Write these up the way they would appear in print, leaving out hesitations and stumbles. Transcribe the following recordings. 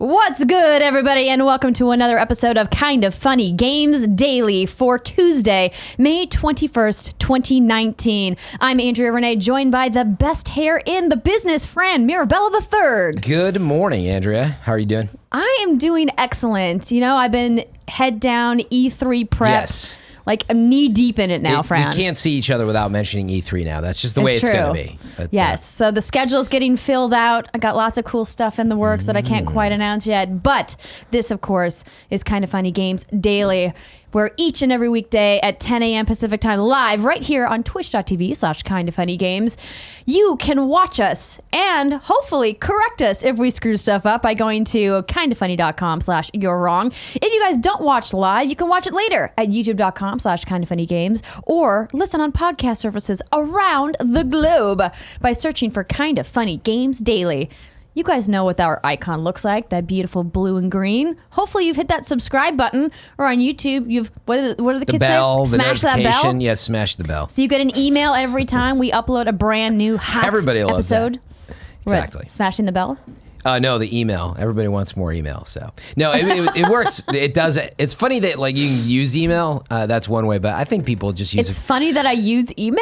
What's good, everybody, and welcome to another episode of Kind of Funny Games Daily for Tuesday, May 21st, 2019. I'm Andrea Renee, joined by the best hair in the business, Fran Mirabella III. Good morning, Andrea. How are you doing? I am doing excellent. You know, I've been head down E3 prep. Yes. Like, I'm knee deep in it now, Fran. We can't see each other without mentioning E3 now. That's just the way it's going to be. But, yes. So the schedule's getting filled out. I got lots of cool stuff in the works that I can't quite announce yet. But this, of course, is Kind of Funny Games Daily, where each and every weekday at 10 a.m. Pacific time, live right here on twitch.tv/kindoffunnygames, you can watch us and hopefully correct us if we screw stuff up by going to kindoffunny.com/you're-wrong. If you guys don't watch live, you can watch it later at youtube.com/kindoffunnygames or listen on podcast services around the globe by searching for Kind of Funny Games Daily. You guys know what our icon looks like, that beautiful blue and green. Hopefully you've hit that subscribe button, or on YouTube, you've, what do the kids bell, say? Smash that bell? Yes, smash the bell. So you get an email every time we upload a brand new hot Everybody loves episode. that. Exactly. What, smashing the bell? No, the email. Everybody wants more email. So no, it works. It does. It's funny that like you can use email. That's one way, but I think people just use It's funny that I use email?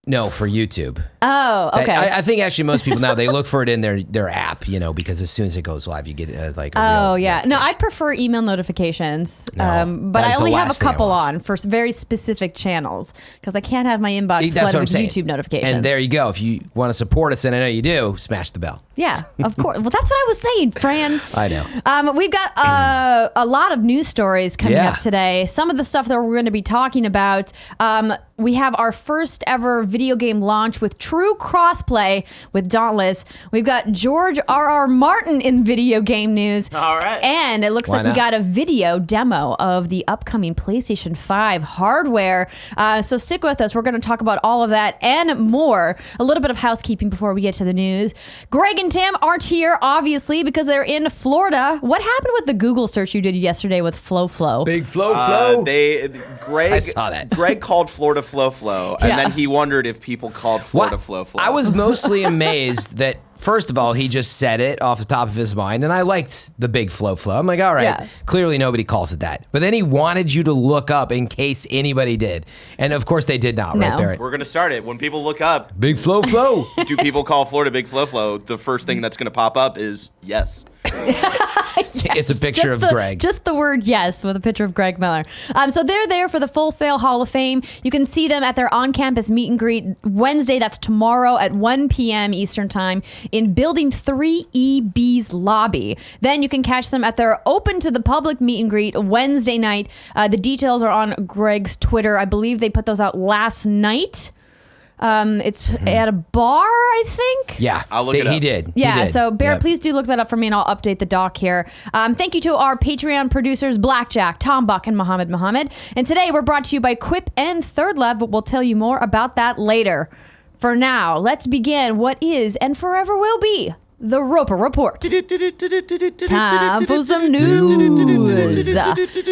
No, for YouTube. Oh, okay. I think actually most people now, they look for it in their app, you know, because as soon as it goes live, you get like a Oh, real yeah. No, I prefer email notifications, No, but that I is the only have a last thing I couple want. on for very specific channels because I can't have my inbox That's flooded what I'm with saying. YouTube notifications. And there you go. If you want to support us, and I know you do, smash the bell. Yeah, of course. Well, that's what I was saying, Fran. I know. We've got a lot of news stories coming Yeah. up today. Some of the stuff that we're going to be talking about. We have our first ever video game launch with true crossplay with Dauntless. We've got George R.R. Martin in video game news. All right. And it looks Why like we not? got a video demo of the upcoming PlayStation 5 hardware. So stick with us. We're going to talk about all of that and more. A little bit of housekeeping before we get to the news. Greg and Tim aren't here, obviously, because they're in Florida. What happened with the Google search you did yesterday with Flow? Big flow. Greg, I saw that. Greg called Florida Flow, and Yeah. then he wondered if people called Florida Flow. I was mostly amazed that, first of all, he just said it off the top of his mind, and I liked the big flow. I'm like, all right, Yeah. clearly nobody calls it that. But then he wanted you to look up in case anybody did. And of course they did not, No. right, Barrett? We're going to start it. When people look up, Big flow. do people call Florida Big Flow? The first thing that's going to pop up is yes. It's a picture of Greg. Just the word yes with a picture of Greg Miller. So they're there for the Full Sail Hall of Fame. You can see them at their on-campus meet and greet Wednesday. That's tomorrow at 1 p.m. Eastern Time in Building 3EB's lobby. Then you can catch them at their open to the public meet and greet Wednesday night. The details are on Greg's Twitter. I believe they put those out last night. It's at a bar, I think. Yeah, I'll look it up. He did. Yeah, He did. so Barrett, Yep. please do look that up for me and I'll update the doc here. Thank you to our Patreon producers, Blackjack, Tom Buck, and Mohammed. And today we're brought to you by Quip and Third Love, but we'll tell you more about that later. For now, let's begin what is and forever will be the Roper Report. Time for some news.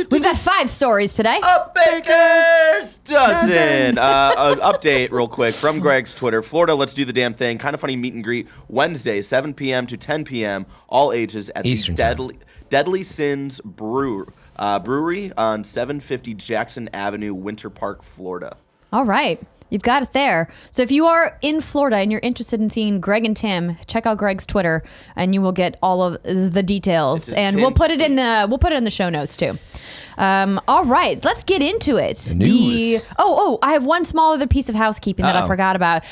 We've got 5 stories today. A baker's dozen. Update real quick from Greg's Twitter. Florida, let's do the damn thing. Kind of funny meet and greet Wednesday, 7 p.m. to 10 p.m. All ages at Eastern the Deadly Sins Brewery on 750 Jackson Avenue, Winter Park, Florida. All right. You've got it there. So if you are in Florida and you're interested in seeing Greg and Tim, check out Greg's Twitter and you will get all of the details. It's his And we'll pinned put it in the show notes too. All right, let's get into it. The news. I have one small other piece of housekeeping that I forgot about.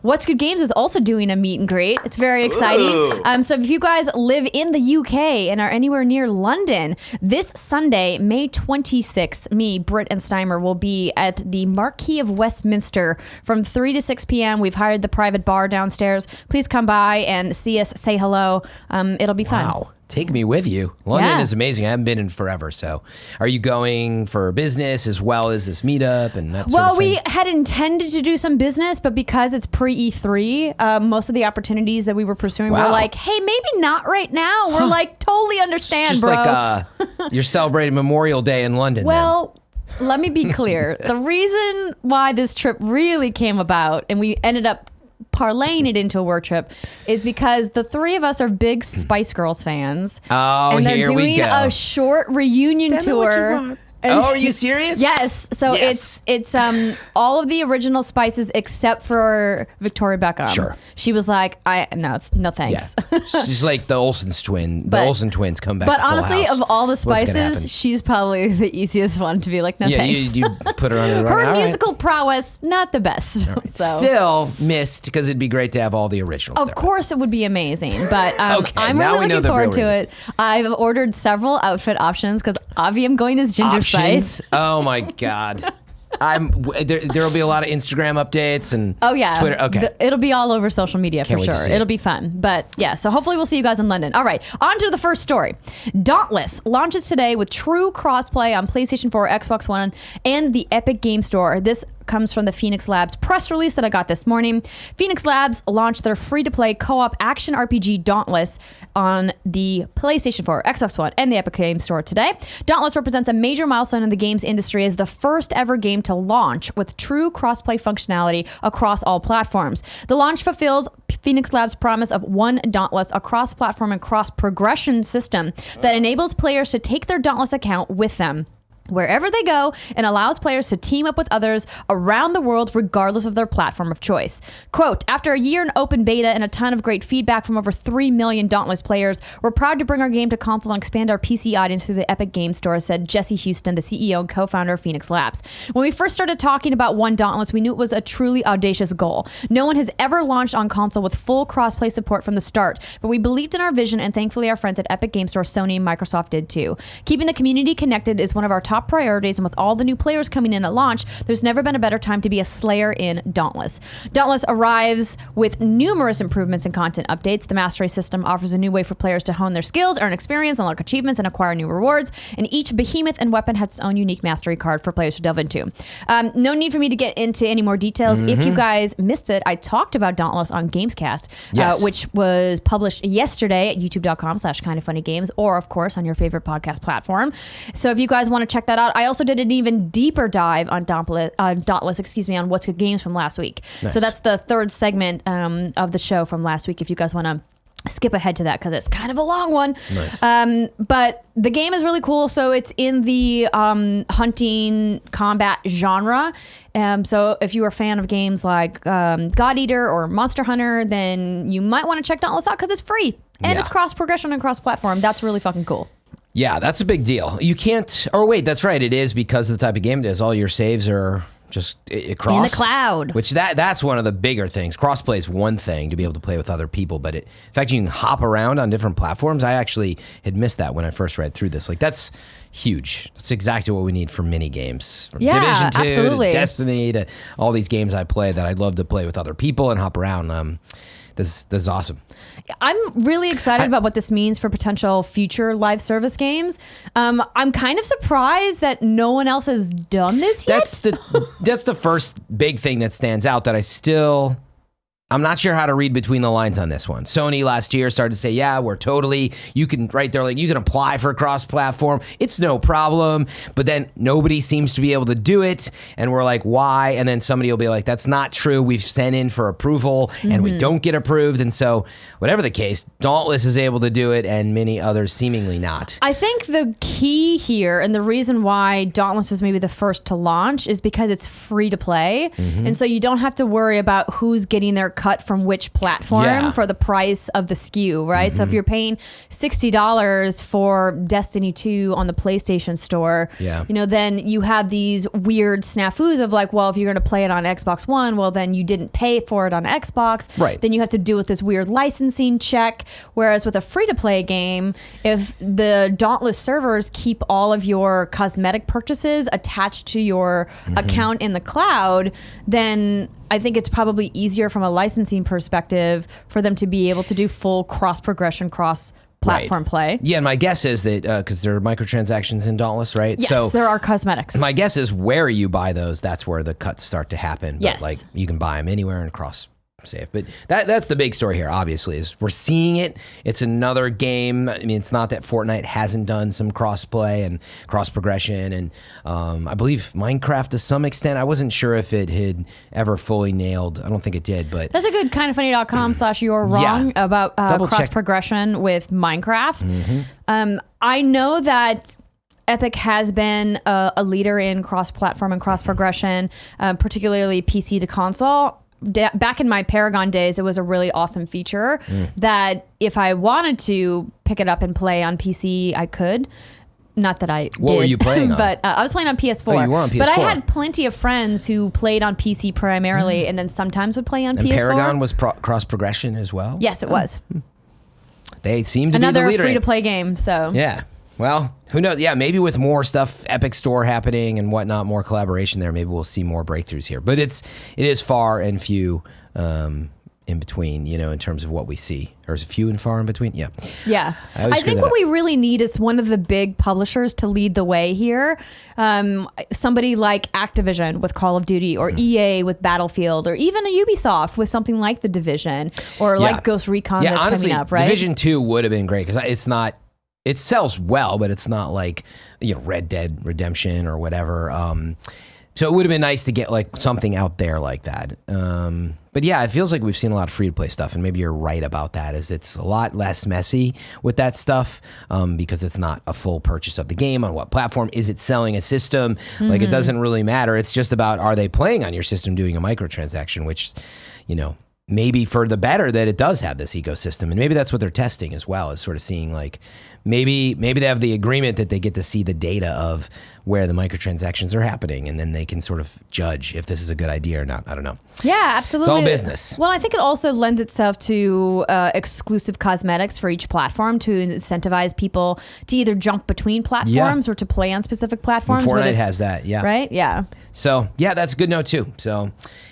What's Good Games is also doing a meet and greet. It's very exciting. Ooh. So if you guys live in the UK and are anywhere near London, this Sunday, May 26th, me, Britt, and Steimer will be at the Marquis of Westminster from 3 to 6 p.m. We've hired the private bar downstairs. Please come by and see us, say hello. It'll be fun. Wow. Take me with you. London Yeah. is amazing. I haven't been in forever. So are you going for business as well as this meetup and that sort of thing? We had intended to do some business, but because it's pre-E3, most of the opportunities that we were pursuing were Wow. like, hey, maybe not right now. We're like, totally understand, It's just bro. like you're celebrating Memorial Day in London. Well, let me be clear. The reason why this trip really came about, and we ended up parlaying it into a work trip is because the three of us are big Spice Girls fans. Oh, and they're here we doing go. a short reunion tour. Oh, are you serious? Yes. So Yes. it's all of the original Spices except for Victoria Beckham. Sure. She was like, no thanks. Yeah. She's like the Olsen twin. The But- Olsen twins come back. But to Full honestly, House. of all the What's gonna happen? Spices, she's probably the easiest one to be like, no yeah, thanks. you put her under the rug. Her All right. musical prowess, not the best. So. Still missed because it'd be great to have all the originals. Of there. course, it would be amazing, but Okay, I'm now really we know looking the forward real to reason. it. I've ordered several outfit options because obviously I'm going as Ginger Options. Spice. Oh my God. There'll be a lot of Instagram updates and Oh yeah, Twitter. Okay. It'll be all over social media Can't for wait to sure. see it. It'll be fun, but yeah. So hopefully we'll see you guys in London. All right, on to the first story. Dauntless launches today with true crossplay on PlayStation 4, Xbox One, and the Epic Game Store. This comes from the Phoenix Labs press release that I got this morning. Phoenix Labs launched their free-to-play co-op action RPG Dauntless on the PlayStation 4, Xbox One, and the Epic Game Store today. Dauntless represents a major milestone in the games industry as the first ever game to launch with true crossplay functionality across all platforms. The launch fulfills Phoenix Labs' promise of one Dauntless, a cross-platform and cross-progression system that enables players to take their Dauntless account with them wherever they go and allows players to team up with others around the world regardless of their platform of choice. Quote, after a year in open beta and a ton of great feedback from over 3 million Dauntless players, we're proud to bring our game to console and expand our PC audience through the Epic Game Store, said Jesse Houston, the CEO and co-founder of Phoenix Labs. When we first started talking about one Dauntless, we knew it was a truly audacious goal. No one has ever launched on console with full crossplay support from the start, but we believed in our vision, and thankfully our friends at Epic Game Store, Sony, and Microsoft did too. Keeping the community connected is one of our top priorities, and with all the new players coming in at launch, there's never been a better time to be a slayer in Dauntless. Dauntless arrives with numerous improvements and content updates. The Mastery system offers a new way for players to hone their skills, earn experience, unlock achievements, and acquire new rewards. And each behemoth and weapon has its own unique mastery card for players to delve into. No need for me to get into any more details. If you guys missed it, I talked about Dauntless on Gamescast, Yes. which was published yesterday at youtube.com/kindoffunnygames, or of course on your favorite podcast platform. So if you guys want to check that out, I also did an even deeper dive on Dauntless, on What's Good Games from last week. Nice. So that's the third segment of the show from last week, if you guys want to skip ahead to that because it's kind of a long one. Nice. But the game is really cool. So it's in the hunting combat genre. So if you are a fan of games like God Eater or Monster Hunter, then you might want to check Dauntless out because it's free and Yeah. it's cross progression and cross platform. That's really fucking cool. Yeah, that's a big deal. You can't. Or wait, that's right. It is because of the type of game it is. All your saves are just cross In the cloud. Which that's one of the bigger things. Crossplay is one thing to be able to play with other people, but in fact, you can hop around on different platforms. I actually had missed that when I first read through this. Like that's huge. That's exactly what we need for mini games. From Yeah, Division 2 absolutely. to Destiny to all these games I play that I'd love to play with other people and hop around. This is awesome. I'm really excited about what this means for potential future live service games. I'm kind of surprised that no one else has done this yet. That's the first big thing that stands out that I'm not sure how to read between the lines on this one. Sony last year started to say, yeah, you can apply for cross-platform. It's no problem. But then nobody seems to be able to do it. And we're like, why? And then somebody will be like, that's not true. We've sent in for approval and we don't get approved. And so whatever the case, Dauntless is able to do it and many others seemingly not. I think the key here and the reason why Dauntless was maybe the first to launch is because it's free to play. And so you don't have to worry about who's getting their cut from which platform Yeah. for the price of the SKU, right? So if you're paying $60 for Destiny 2 on the PlayStation Store, Yeah. then you have these weird snafus of like, well, if you're going to play it on Xbox One, well, then you didn't pay for it on Xbox. Right. Then you have to deal with this weird licensing check. Whereas with a free-to-play game, if the Dauntless servers keep all of your cosmetic purchases attached to your account in the cloud, then I think it's probably easier from a licensing perspective for them to be able to do full cross-progression, cross-platform play. Yeah, and my guess is that because there are microtransactions in Dauntless, right? Yes, So there are cosmetics. my guess is where you buy those, that's where the cuts start to happen. But Yes. like you can buy them anywhere and cross safe. But that's the big story here, obviously, is we're seeing it. It's another game. I mean, it's not that Fortnite hasn't done some cross-play and cross-progression, and I believe Minecraft to some extent. I wasn't sure if it had ever fully nailed. I don't think it did, but... That's a good kindoffunny.com/you're wrong about cross-progression with Minecraft. I know that Epic has been a leader in cross-platform and cross-progression, particularly PC to console. Back in my Paragon days, it was a really awesome feature that if I wanted to pick it up and play on PC, I could. Not that I did. What were you playing on? But I was playing on PS4. Oh, you were on PS4. But I had plenty of friends who played on PC primarily and then sometimes would play on PS4. Paragon was cross-progression as well? Yes, it was. They seem to be the another leader. free-to-play game, so... Yeah. Well, who knows? Yeah, maybe with more stuff, Epic Store happening and whatnot, more collaboration there, maybe we'll see more breakthroughs here. But it is far and few in between, in terms of what we see. Or is it few and far in between? Yeah. Yeah. I think what we really need is one of the big publishers to lead the way here. Somebody like Activision with Call of Duty, or EA with Battlefield, or even a Ubisoft with something like The Division, or like Ghost Recon that's honestly, coming up, right? Division 2 would have been great because it's not... It sells well, but it's not like, Red Dead Redemption or whatever. So it would have been nice to get like something out there like that. But yeah, it feels like we've seen a lot of free-to-play stuff, and maybe you're right about that, is it's a lot less messy with that stuff because it's not a full purchase of the game. On what platform? Is it selling a system? Like, it doesn't really matter. It's just about, are they playing on your system doing a microtransaction, which, maybe for the better that it does have this ecosystem. And maybe that's what they're testing as well, is sort of seeing like, maybe they have the agreement that they get to see the data of where the microtransactions are happening, and then they can sort of judge if this is a good idea or not. I don't know. Yeah, absolutely. It's all business. Well, I think it also lends itself to exclusive cosmetics for each platform to incentivize people to either jump between platforms or to play on specific platforms. And Fortnite has that, yeah. Right? Yeah. So, yeah, that's a good note too. So,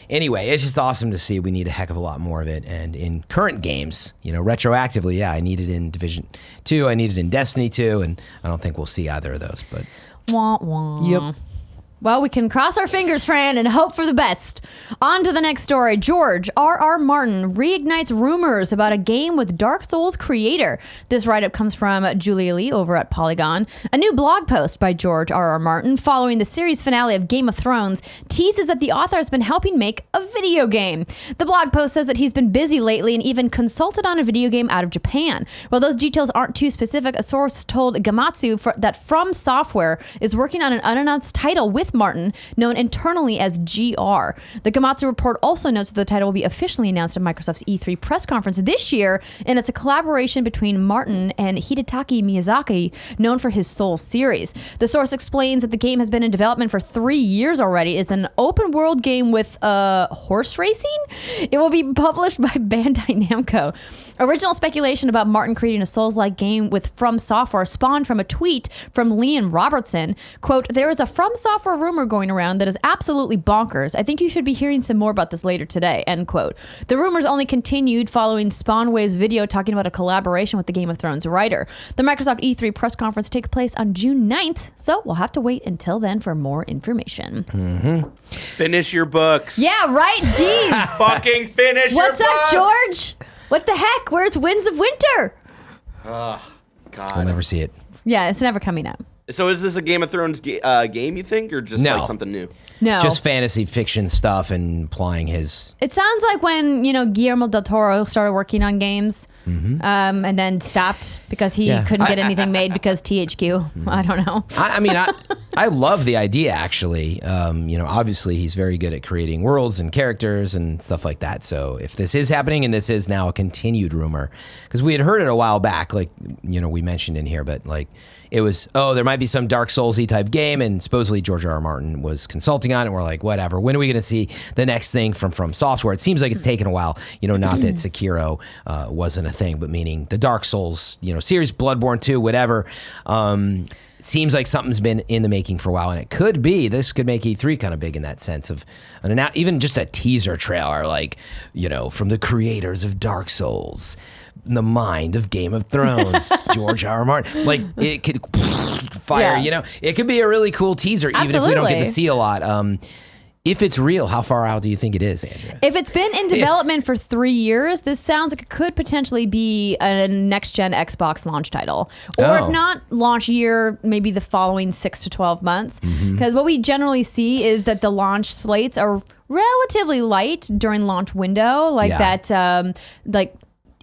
anyway, it's just awesome to see. We need a heck of a lot more of it. And in current games, retroactively, I need it in Division 2, I need it in Destiny 2, and I don't think we'll see either of those. But wah, wah. Yep. Well, we can cross our fingers, Fran, and hope for the best. On to the next story. George R.R. Martin reignites rumors about a game with Dark Souls creator. This write-up comes from Julia Lee over at Polygon. A new blog post by George R.R. Martin following the series finale of Game of Thrones teases that the author has been helping make a video game. The blog post says that he's been busy lately and even consulted on a video game out of Japan. While those details aren't too specific, a source told Gamatsu that From Software is working on an unannounced title with Martin, known internally as GR. The Gamatsu report also notes that the title will be officially announced at Microsoft's E3 press conference this year, and it's a collaboration between Martin and Hidetaki Miyazaki, known for his Souls series. The source explains that the game has been in development for 3 years already. It's an open world game with horse racing. It will be published by Bandai Namco. Original speculation about Martin creating a Souls-like game with From Software spawned from a tweet from Leon Robertson. Quote, "There is a From Software rumor going around that is absolutely bonkers. I think you should be hearing some more about this later today," end quote. The rumors only continued following Spawnway's video talking about a collaboration with the Game of Thrones writer. The Microsoft E3 press conference takes place on June 9th, so we'll have to wait until then for more information. Finish your books. Yeah, right? Jeez. Fucking finish What's your up, books. George? What the heck? Where's Winds of Winter? God. we'll never see it. Yeah, it's never coming out. So is this a Game of Thrones game, you think, or just No. like something new? No. Just fantasy fiction stuff and applying his... It sounds like when, Guillermo del Toro started working on games and then stopped because he couldn't get anything made because THQ. I don't know. I love the idea, actually. Obviously, he's very good at creating worlds and characters and stuff like that. So if this is happening, and this is now a continued rumor, because we had heard it a while back, like, we mentioned in here, but like, it was, there might be some Dark Souls-y type game, and supposedly George R.R. Martin was consulting on it, and we're like, whatever. When are we going to see the next thing from Software? It seems like it's taken a while. Not that Sekiro wasn't a thing, but meaning the Dark Souls, series, Bloodborne 2, whatever. It seems like something's been in the making for a while, and it could be, this could make E3 kind of big in that sense of, even just a teaser trailer, like, from the creators of Dark Souls, the mind of Game of Thrones, George R.R. Martin. Like, it could fire, it could be a really cool teaser, even if we don't get to see a lot. if it's real, how far out do you think it is, Andrea? If it's been in development for 3 years, this sounds like it could potentially be a next-gen Xbox launch title. Or if not launch year, maybe the following 6 to 12 months. Because what we generally see is that the launch slates are relatively light during launch window, like that, like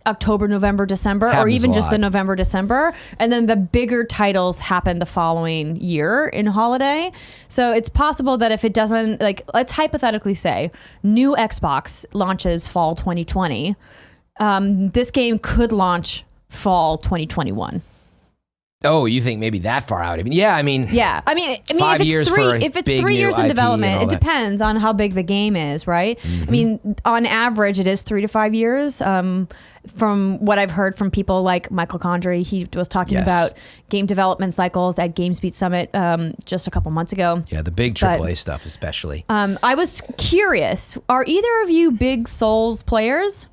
October, November, December, or even just the November, December. And then the bigger titles happen the following year in holiday. So it's possible that if it doesn't, like, let's hypothetically say new Xbox launches fall 2020, this game could launch fall 2021. Oh, you think maybe that far out? Yeah. I mean, 5 if years it's 3 years in IP development, it depends on how big the game is, right? I mean, on average, it is 3 to 5 years. From what I've heard from people like Michael Condrey, he was talking about game development cycles at GamesBeat Summit just a couple months ago. Yeah, the big AAA stuff especially. I was curious, are either of you big Souls players?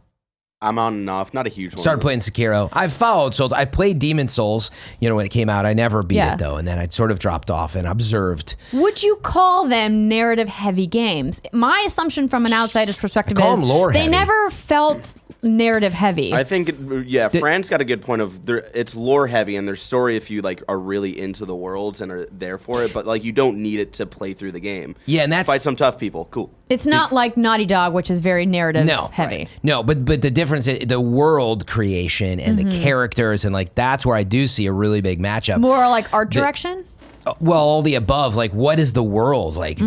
I'm on and off, not a huge one. Started playing Sekiro. I've followed Souls. I played Demon Souls, when it came out. I never beat it, though, and then I sort of dropped off and observed. Would you call them narrative-heavy games? My assumption from an outsider's perspective is they never felt narrative-heavy. I think, Fran's got a good point of it's lore-heavy, and there's story if you are really into the worlds and are there for it, but you don't need it to play through the game. Yeah, and that's fight some tough people. Cool. It's not like Naughty Dog, which is very narrative-heavy. Right. No, but the difference is the world creation and the characters, and that's where I do see a really big matchup. More like art direction? Well, all the above. What is the world like?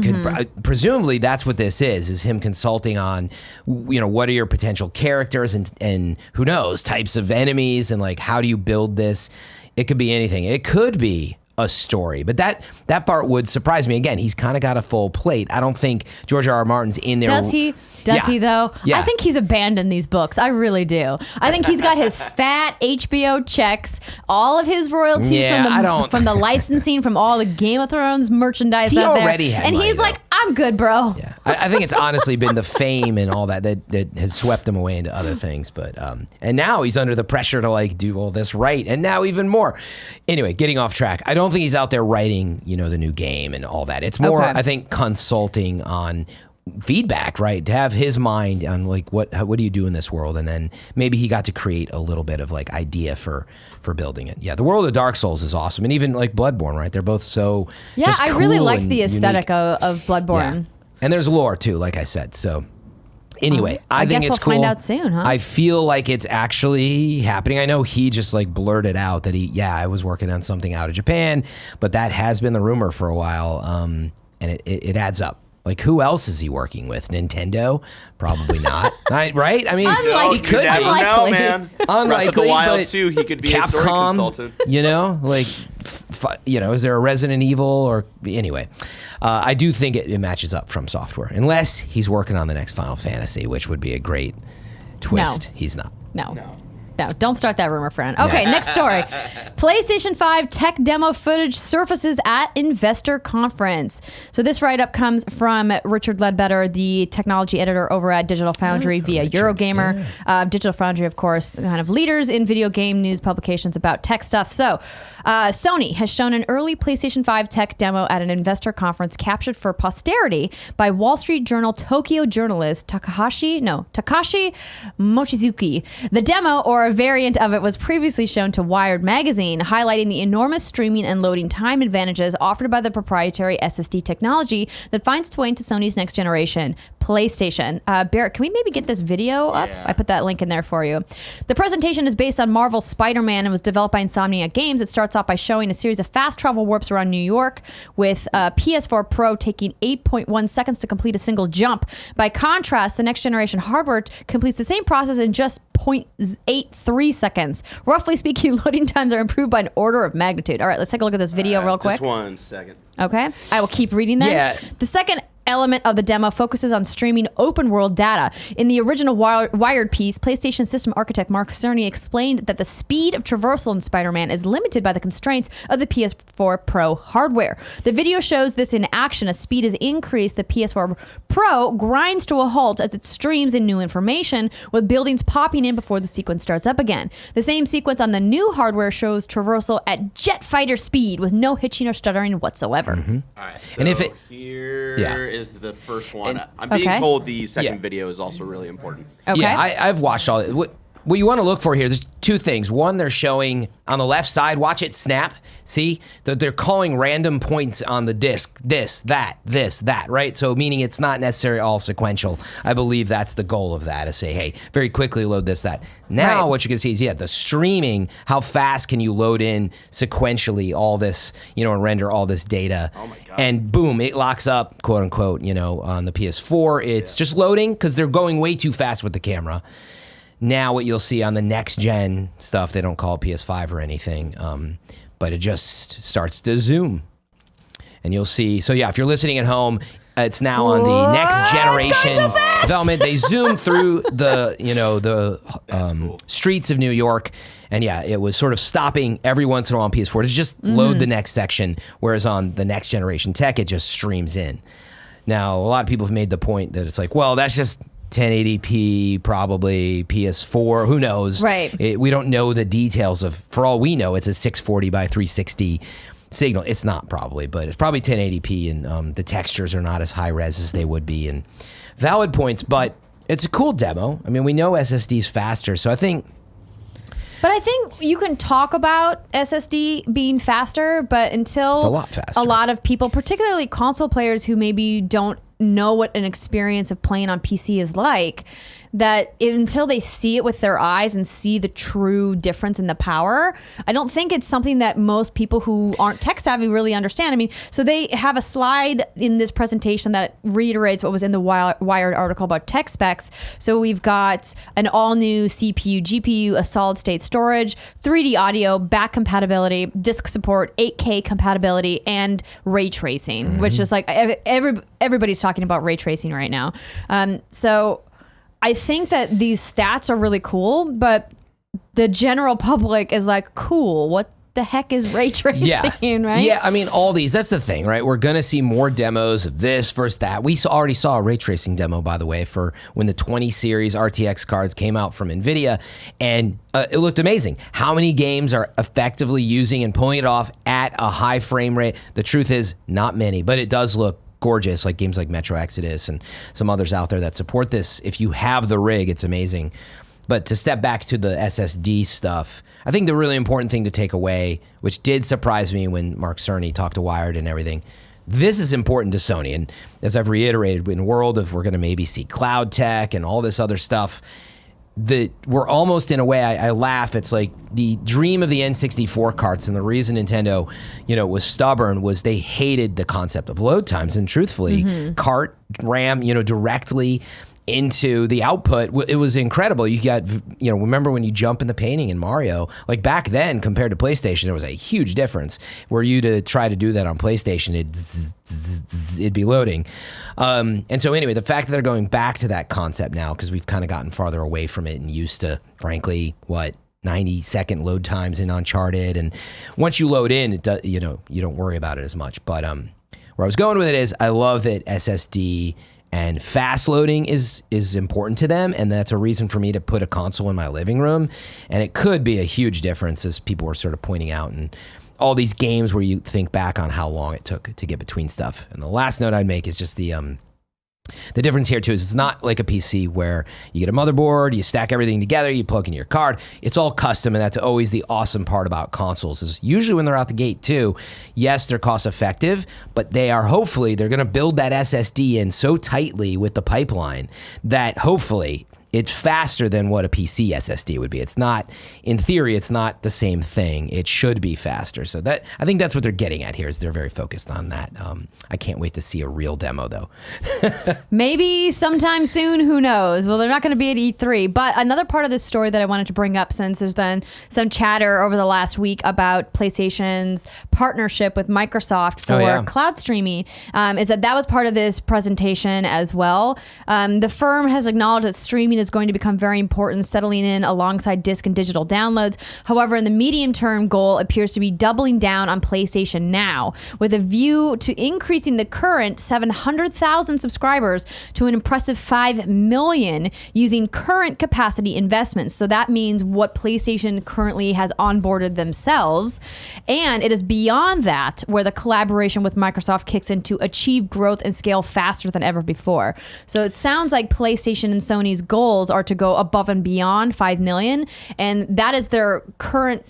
Presumably, that's what this is him consulting on, what are your potential characters and who knows, types of enemies, and how do you build this? It could be anything. It could be a story, but that part would surprise me. Again, he's kind of got a full plate. I don't think George R.R. Martin's in there. Does he? Does he though? Yeah. I think he's abandoned these books. I really do. I think he's got his fat HBO checks, all of his royalties from the licensing, from all the Game of Thrones merchandise he out there. Already had and money, he's like, I'm good, bro. Yeah, I think it's honestly been the fame and all that has swept him away into other things. But and now he's under the pressure to do all this right, and now even more. Anyway, getting off track. I don't think he's out there writing, the new game and all that. It's more, I think, consulting on feedback, right? To have his mind on what do you do in this world, and then maybe he got to create a little bit of idea for building it. Yeah, the world of Dark Souls is awesome, and even Bloodborne, right? They're both so just I cool really like the unique. aesthetic of Bloodborne. Yeah. And there's lore too, like I said. So anyway, I think guess it's we'll cool. Find out soon, huh? I feel like it's actually happening. I know he just blurted out that I was working on something out of Japan, but that has been the rumor for a while, and it adds up. Who else is he working with? Nintendo? Probably not. Right? I mean, he could never be. know, man. Unlikely, Breath of the Wild but too. He could be a story consultant. Is there a Resident Evil or anyway? I do think it matches up from software, unless he's working on the next Final Fantasy, which would be a great twist. No. He's not. No, don't start that rumor, friend. Okay, next story. PlayStation 5 tech demo footage surfaces at investor conference. So this write-up comes from Richard Ledbetter, the technology editor over at Digital Foundry via Eurogamer. Yeah. Digital Foundry, of course, kind of leaders in video game news publications about tech stuff. So Sony has shown an early PlayStation 5 tech demo at an investor conference captured for posterity by Wall Street Journal Tokyo journalist Takashi Mochizuki. The demo, or a variant of it, was previously shown to Wired magazine, highlighting the enormous streaming and loading time advantages offered by the proprietary SSD technology that finds its way into Sony's next generation PlayStation. Barrett, can we maybe get this video up? Yeah. I put that link in there for you. The presentation is based on Marvel's Spider-Man and was developed by Insomniac Games. It starts off by showing a series of fast travel warps around New York, with PS4 Pro taking 8.1 seconds to complete a single jump. By contrast, the next generation hardware completes the same process in just 0.83 seconds. Roughly speaking, loading times are improved by an order of magnitude. All right, let's take a look at this video real quick. Just 1 second. Okay, I will keep reading then. Yeah. The second element of the demo focuses on streaming open world data. In the original Wired piece, PlayStation system architect Mark Cerny explained that the speed of traversal in Spider-Man is limited by the constraints of the PS4 Pro hardware. The video shows this in action. As speed is increased, the PS4 Pro grinds to a halt as it streams in new information, with buildings popping in before the sequence starts up again. The same sequence on the new hardware shows traversal at jet fighter speed with no hitching or stuttering whatsoever. All right, so and if it here is the first one. I'm being told the second video is also really important. Okay. Yeah, I've watched all. What you want to look for here, there's two things. One, they're showing on the left side, watch it snap. See, they're calling random points on the disc, this, that, right? So meaning it's not necessarily all sequential. I believe that's the goal of that, is say, hey, very quickly load this, that. Now what you can see is, the streaming, how fast can you load in sequentially all this, and render all this data. Oh my God. And boom, it locks up, quote unquote, on the PS4. It's just loading because they're going way too fast with the camera. Now what you'll see on the next gen stuff, they don't call it PS5 or anything, but it just starts to zoom. And you'll see, so if you're listening at home, it's now on the next generation development. They zoom through the, cool. streets of New York. And it was sort of stopping every once in a while on PS4 to just load the next section, whereas on the next generation tech, it just streams in. Now, a lot of people have made the point that it's like, well, that's just 1080p, probably PS4, who knows? Right. We don't know the details of, for all we know, it's a 640 by 360 signal. It's not probably, but it's probably 1080p, and the textures are not as high res as they would be, and valid points, but it's a cool demo. I mean, we know SSD's faster, so I think... But I think you can talk about SSD being faster, but until it's a lot faster. A lot of people, particularly console players who maybe don't know what an experience of playing on PC is like, that until they see it with their eyes and see the true difference in the power, I don't think it's something that most people who aren't tech savvy really understand. I mean, so they have a slide in this presentation that reiterates what was in the Wired article about tech specs. So we've got an all new CPU, GPU, a solid state storage, 3D audio, back compatibility, disk support, 8K compatibility, and ray tracing, which is like everybody's talking about ray tracing right now. So I think that these stats are really cool, but the general public is like, cool, what the heck is ray tracing, right? Yeah, I mean, all these, that's the thing, right? We're going to see more demos of this versus that. We already saw a ray tracing demo, by the way, for when the 20 series RTX cards came out from NVIDIA, and it looked amazing. How many games are effectively using and pulling it off at a high frame rate? The truth is, not many, but it does look gorgeous, like games like Metro Exodus and some others out there that support this. If you have the rig, it's amazing. But to step back to the SSD stuff, I think the really important thing to take away, which did surprise me when Mark Cerny talked to Wired and everything, this is important to Sony. And as I've reiterated, in a world of we're going to maybe see cloud tech and all this other stuff, that we're almost, in a way, I laugh. It's like the dream of the N64 carts, and the reason Nintendo, was stubborn was they hated the concept of load times. And truthfully, cart RAM, directly into the output, it was incredible. You got, remember when you jump in the painting in Mario, like back then compared to PlayStation, there was a huge difference. Were you to try to do that on PlayStation, it'd be loading. And so anyway, the fact that they're going back to that concept now, because we've kind of gotten farther away from it and used to, frankly, 90-second load times in Uncharted, and once you load in, it does, you don't worry about it as much. But where I was going with it is, I love that SSD and fast loading is important to them, and that's a reason for me to put a console in my living room. And it could be a huge difference, as people were sort of pointing out, and all these games where you think back on how long it took to get between stuff. And the last note I'd make is just the difference here too is it's not like a PC where you get a motherboard, you stack everything together, you plug in your card. It's all custom, and that's always the awesome part about consoles is usually when they're out the gate too, yes, they're cost effective, but they're going to build that SSD in so tightly with the pipeline that hopefully it's faster than what a PC SSD would be. It's not, in theory, it's not the same thing. It should be faster. So that, I think that's what they're getting at here, is they're very focused on that. I can't wait to see a real demo, though. Maybe sometime soon, who knows? Well, they're not going to be at E3. But another part of this story that I wanted to bring up, since there's been some chatter over the last week about PlayStation's partnership with Microsoft for cloud streaming, is that was part of this presentation as well. The firm has acknowledged that streaming streaming is going to become very important, settling in alongside disc and digital downloads. However, in the medium-term goal appears to be doubling down on PlayStation Now, with a view to increasing the current 700,000 subscribers to an impressive 5 million using current capacity investments. So that means what PlayStation currently has onboarded themselves. And it is beyond that where the collaboration with Microsoft kicks in to achieve growth and scale faster than ever before. So it sounds like PlayStation and Sony's goals are to go above and beyond 5 million, and that is their current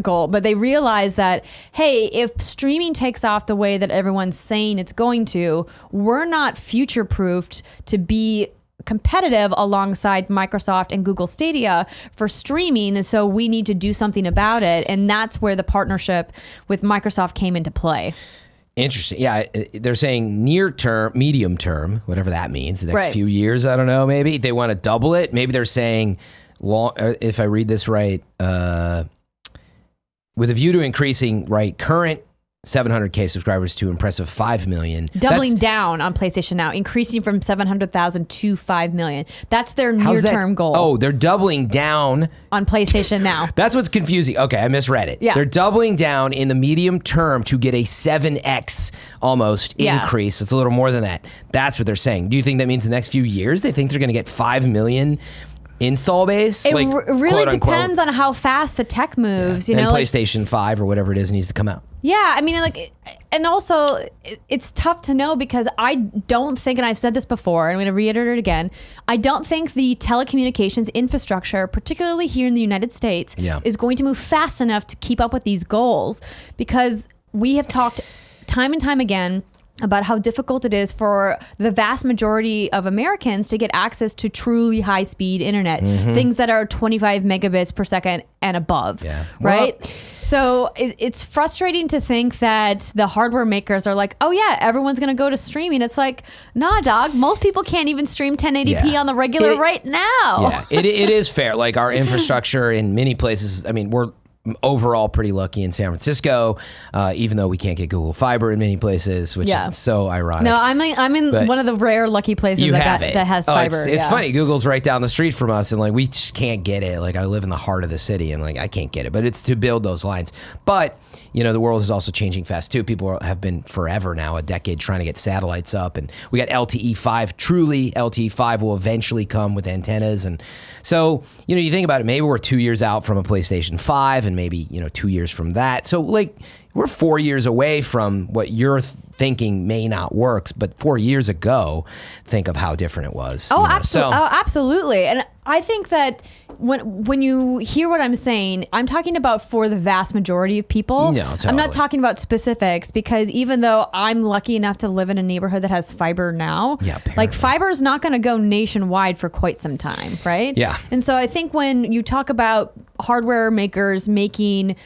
goal. But they realize that, hey, if streaming takes off the way that everyone's saying it's going to, we're not future-proofed to be competitive alongside Microsoft and Google Stadia for streaming, so we need to do something about it. And that's where the partnership with Microsoft came into play. Interesting. Yeah, they're saying near term, medium term, whatever that means, the next few years, I don't know, maybe. They want to double it. Maybe they're saying, long, if I read this right, with a view to increasing, current 700K subscribers to impressive 5 million. Doubling down on PlayStation Now, increasing from 700,000 to 5 million. That's their near-term goal. Oh, they're doubling down on PlayStation Now. That's what's confusing. Okay, I misread it. Yeah. They're doubling down in the medium term to get a 7x almost increase. It's a little more than that. That's what they're saying. Do you think that means the next few years they think they're going to get 5 million install base? It really depends on how fast the tech moves. Yeah. PlayStation 5 or whatever it is needs to come out. Yeah, I mean, and also it's tough to know because I don't think, and I've said this before, and I'm going to reiterate it again, I don't think the telecommunications infrastructure, particularly here in the United States, is going to move fast enough to keep up with these goals, because we have talked time and time again about how difficult it is for the vast majority of Americans to get access to truly high-speed internet, things that are 25 megabits per second and above, right? Well, so it's frustrating to think that the hardware makers are like, oh yeah, everyone's going to go to streaming. It's like, nah, dog, most people can't even stream 1080p on the regular right now. Yeah, it is fair. Like our infrastructure in many places, I mean, we're overall pretty lucky in San Francisco, even though we can't get Google Fiber in many places, which is so ironic. No, I'm in one of the rare lucky places that has fiber. It's funny. Google's right down the street from us, and like we just can't get it. Like I live in the heart of the city, and like I can't get it. But it's to build those lines. But the world is also changing fast too. People have been forever now, a decade, trying to get satellites up, and we got LTE 5. Truly, LTE 5 will eventually come with antennas, and so you think about it. Maybe we're 2 years out from a PlayStation 5, and maybe 2 years from that. So like we're 4 years away from what you're thinking may not work, but 4 years ago, think of how different it was. Oh, absolutely. And I think that when you hear what I'm saying, I'm talking about for the vast majority of people. No, totally. I'm not talking about specifics, because even though I'm lucky enough to live in a neighborhood that has fiber now, like fiber is not going to go nationwide for quite some time, right? Yeah. And so I think when you talk about hardware makers making,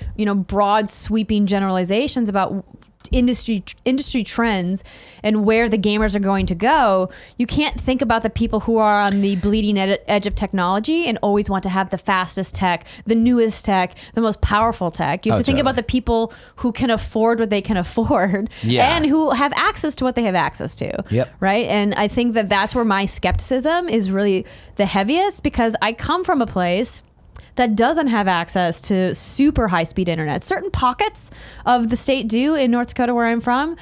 broad sweeping generalizations about industry trends and where the gamers are going to go, you can't think about the people who are on the bleeding edge of technology and always want to have the fastest tech, the newest tech, the most powerful tech. You have to think about the people who can afford what they can afford and who have access to what they have access to. Right? And I think that that's where my skepticism is really the heaviest, because I come from a place that doesn't have access to super high-speed internet. Certain pockets of the state do. In North Dakota, where I'm from,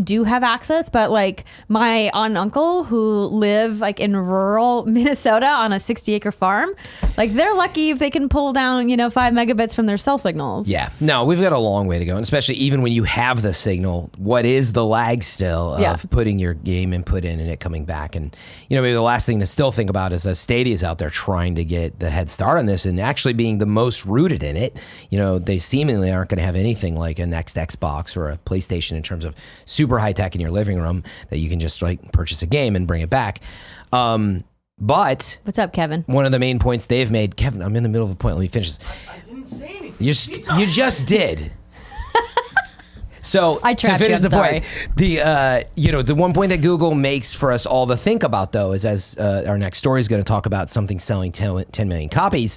do have access, but like my aunt and uncle who live like in rural Minnesota on a 60-acre farm, like they're lucky if they can pull down 5 megabits from their cell signals. Yeah, no, we've got a long way to go, and especially even when you have the signal, what is the lag still of putting your game input in and it coming back? And maybe the last thing to still think about is Stadia's out there trying to get the head start on this and actually being the most rooted in it. They seemingly aren't going to have anything like a next Xbox or a PlayStation in terms of super high tech in your living room that you can just like purchase a game and bring it back. But what's up, Kevin? One of the main points they've made, Kevin, I'm in the middle of a point. Let me finish this. I didn't say anything. You just did. So I to finish the point, the one point that Google makes for us all to think about, though, is as our next story is going to talk about something selling 10 million copies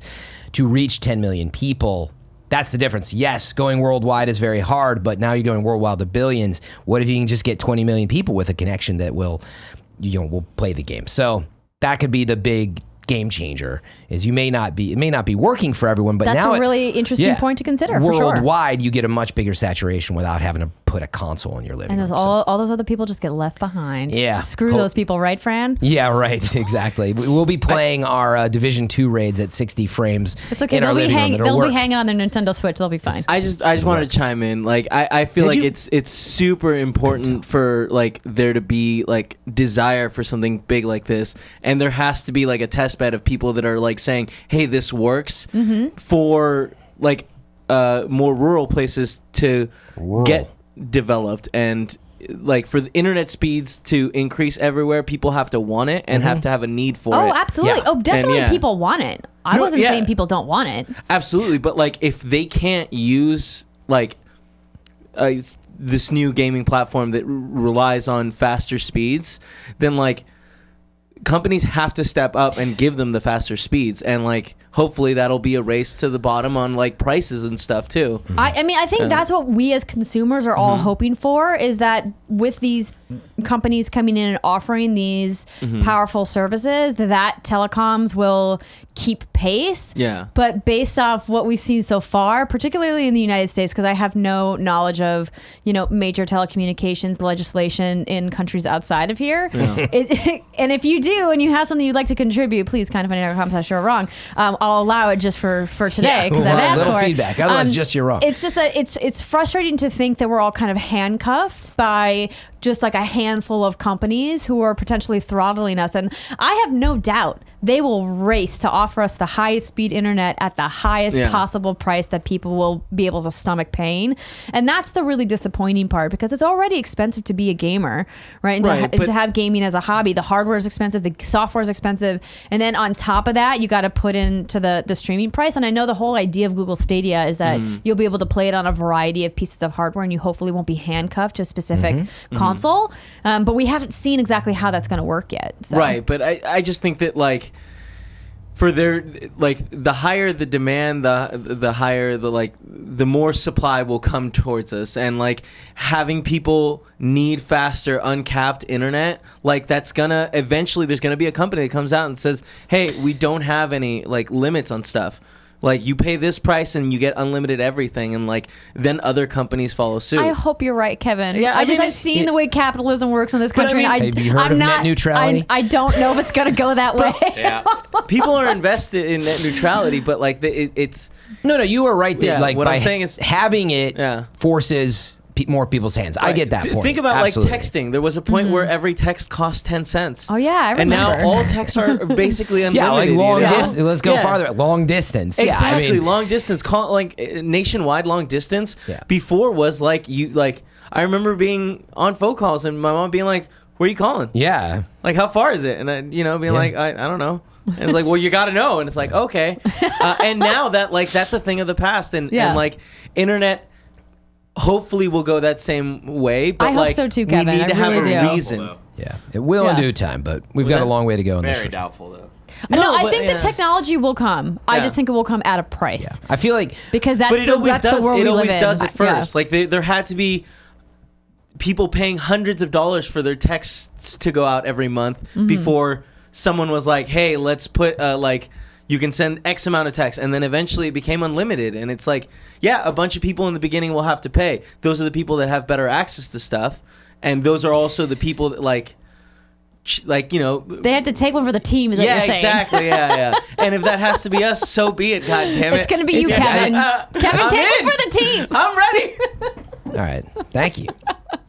to reach 10 million people. That's the difference. Yes, going worldwide is very hard, but now you're going worldwide to billions. What if you can just get 20 million people with a connection that will play the game? So that could be the big game changer is it may not be working for everyone, but That's now a really interesting point to consider. For sure. Worldwide, you get a much bigger saturation without having to put a console in your living room. And all those other people just get left behind. Yeah. Screw those people, right, Fran? Yeah, right. Exactly. We'll be playing our Division 2 raids at 60 frames. It's okay. In our living room. They'll be hanging on their Nintendo Switch. They'll be fine. I just wanted to chime in. Like I feel like it's super important for like there to be like desire for something big like this, and there has to be like a test bed of people that are like saying, "Hey, this works," for like more rural places to get developed, and like for the internet speeds to increase everywhere, people have to want it and have to have a need for it. Oh, absolutely. Yeah. Oh, definitely. And, people want it. I wasn't saying people don't want it. Absolutely, but like if they can't use like this new gaming platform that relies on faster speeds, then like companies have to step up and give them the faster speeds, and like hopefully that'll be a race to the bottom on like prices and stuff too. I mean, I think that's what we as consumers are all hoping for, is that with these companies coming in and offering these powerful services, that telecoms will keep pace. Yeah. But based off what we've seen so far, particularly in the United States, because I have no knowledge of, major telecommunications legislation in countries outside of here. Yeah. And if you do and you have something you'd like to contribute, please kindoffunny.com/wrong. I'll allow it just for today because I've asked for feedback. Otherwise, just you're wrong. It's just that it's frustrating to think that we're all kind of handcuffed by just like a handful of companies who are potentially throttling us. And I have no doubt they will race to offer us the highest speed internet at the highest possible price that people will be able to stomach paying. And that's the really disappointing part, because it's already expensive to be a gamer, right? And to have gaming as a hobby. The hardware is expensive, the software is expensive. And then on top of that, you got to put into the streaming price. And I know the whole idea of Google Stadia is that you'll be able to play it on a variety of pieces of hardware, and you hopefully won't be handcuffed to a specific console. But we haven't seen exactly how that's going to work yet. So. Right, but I just think that like for their like the higher the demand, the higher the more supply will come towards us, and like having people need faster uncapped internet, like that's gonna eventually there's gonna be a company that comes out and says, hey, we don't have any like limits on stuff. Like, you pay this price and you get unlimited everything, and like then other companies follow suit. I hope you're right, Kevin. Yeah, I've seen the way capitalism works in this country. Have you heard of net neutrality? I don't know if it's going to go that way. Yeah. People are invested in net neutrality, but like it's No, you were right there. Yeah, like what by I'm saying is having it forces more people's hands. I get that point. Think about Absolutely. like texting. There was a point where every text cost 10 cents. Oh yeah, I remember. And now all texts are basically unlimited. Yeah, like long distance. Let's go farther. Long distance. Exactly, Yeah, I mean, long distance. Like nationwide long distance. Yeah. Before was like I remember being on phone calls and my mom being like, "Where are you calling? Yeah. Like how far is it?" And I, being like, I don't know. And it's like, well, you got to know. And it's like, okay. And now that like that's a thing of the past, and like internet. Hopefully we'll go that same way, but I hope so too, Kevin. We need to have really a do. reason. Yeah. It will in due time, but we've got a long way to go in this. Very doubtful, though. No, I but- think the technology will come. I just think it will come at a price. Yeah. I feel like Because that's But it always the does. world It we always live in. does at first. Yeah. Like there had to be people paying hundreds of dollars for their texts to go out every month before someone was like, "Hey, let's put like." You can send X amount of text, and then eventually it became unlimited. And it's like, yeah, a bunch of people in the beginning will have to pay. Those are the people that have better access to stuff, and those are also the people that They had to take one for the team, is what you're saying. Exactly, yeah. And if that has to be us, so be it. God damn it, It's going to be you, Kevin. Kevin, I'm take in. one for the team. I'm ready. all right. Thank you.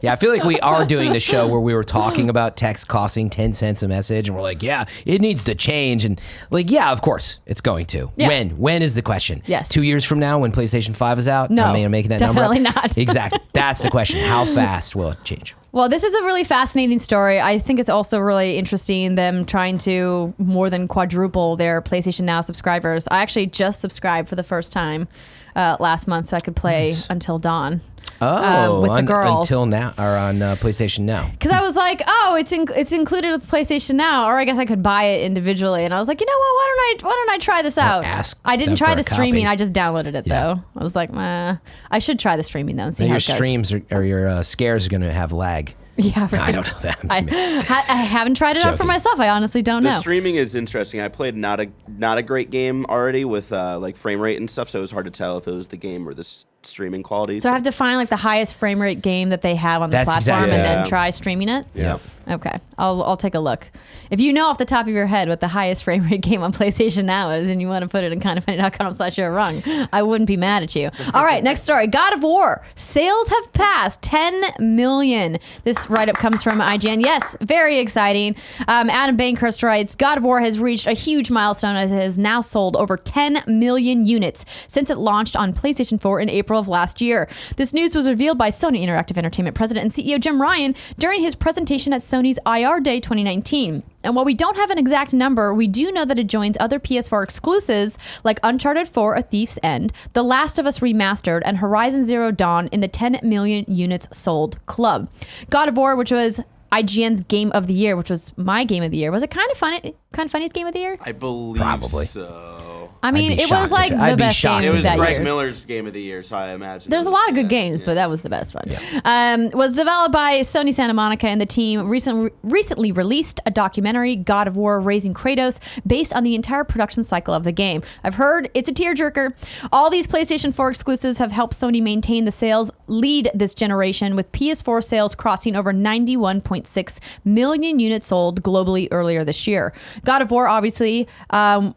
Yeah, I feel like we are doing the show where we were talking about text costing 10 cents a message, and we're like, yeah, it needs to change. And like, yeah, of course, it's going to. Yeah. When? When is the question? Yes. 2 years from now when PlayStation 5 is out? No, I'm making that definitely number up? not. Exactly. That's the question. How fast will it change? Well, this is a really fascinating story. I think it's also really interesting, them trying to more than quadruple their PlayStation Now subscribers. I actually just subscribed for the first time last month so I could play Until Dawn. With the girls. Until now, or on PlayStation Now. Because I was like, oh, it's included with PlayStation Now, or I guess I could buy it individually. And I was like, you know what? Why don't I try this out? I didn't try for the a streaming. copy. I just downloaded it though. I was like, I should try the streaming though and see how Your it goes. streams or your scares are going to have lag. Yeah, right. I don't know that. I haven't tried it out for Joking. myself. I honestly don't The know. streaming is interesting. I played not a great game already with like frame rate and stuff, so it was hard to tell if it was the game or the streaming quality. So I have to find like the highest frame rate game that they have on the That's platform exactly- and Yeah. then try streaming it. Yeah. Okay, I'll take a look. If you know off the top of your head what the highest frame rate game on PlayStation Now is, and you want to put it in kindoffunny.com/you're-wrong, I wouldn't be mad at you. All right, next story. God of War sales have passed 10 million. This write-up comes from IGN. Yes, very exciting. Adam Bankhurst writes, God of War has reached a huge milestone as it has now sold over 10 million units since it launched on PlayStation 4 in April of last year. This news was revealed by Sony Interactive Entertainment President and CEO Jim Ryan during his presentation at Sony's IR Day 2019. And while we don't have an exact number, we do know that it joins other PS4 exclusives like Uncharted 4: A Thief's End, The Last of Us Remastered, and Horizon Zero Dawn in the 10 million units sold club. God of War, which was IGN's Game of the Year, which was my Game of the Year, was it Kind of Funny's Game of the Year? I believe Probably. so. I mean, I'd be it was shocked like if- the I'd be best shocked game It if was that Greg year. Miller's Game of the Year, so I imagine. There's it a was, lot of good yeah, games, yeah. but that was the best one. Was developed by Sony Santa Monica, and the team recently released a documentary, God of War Raising Kratos, based on the entire production cycle of the game. I've heard it's a tearjerker. All these PlayStation 4 exclusives have helped Sony maintain the sales lead this generation, with PS4 sales crossing over 91.6 million units sold globally earlier this year. God of War obviously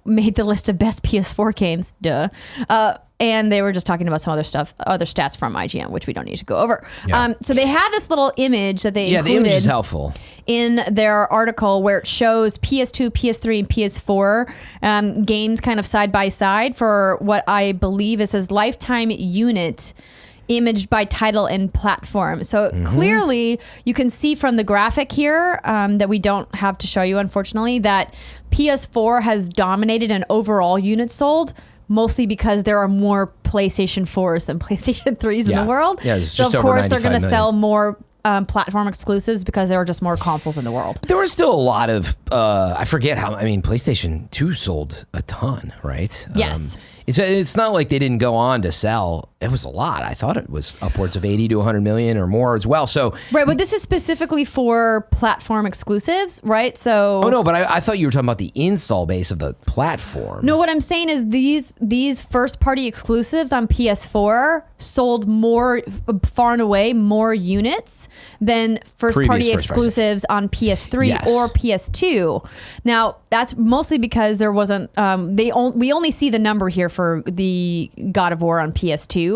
made the list of best PS4 games. Duh. And they were just talking about some other stuff, other stats from IGN, which we don't need to go over. Yeah. So they had this little image that they Yeah, the image is included helpful. in their article where it shows PS2, PS3, and PS4 games kind of side by side for what I believe it says lifetime unit imaged by title and platform. So clearly you can see from the graphic here that we don't have to show you, unfortunately, that PS4 has dominated in overall units sold, mostly because there are more PlayStation 4s than PlayStation 3s in Yeah. the world. Yeah, it's so just of over course they're 95 going to million. sell more platform exclusives because there are just more consoles in the world. There was still a lot of, I forget how, I mean, PlayStation 2 sold a ton, right? Yes. It's not like they didn't go on to sell. It was a lot. I thought it was upwards of 80 to 100 million or more as well. So, Right, but this is specifically for platform exclusives, right? So oh no, but I thought you were talking about the install base of the platform. No, what I'm saying is these first party exclusives on PS4 sold more, far and away, more units than first Previous party first party. exclusives on PS3 Yes. or PS2. Now that's mostly because there wasn't. We only see the number here for the God of War on PS2.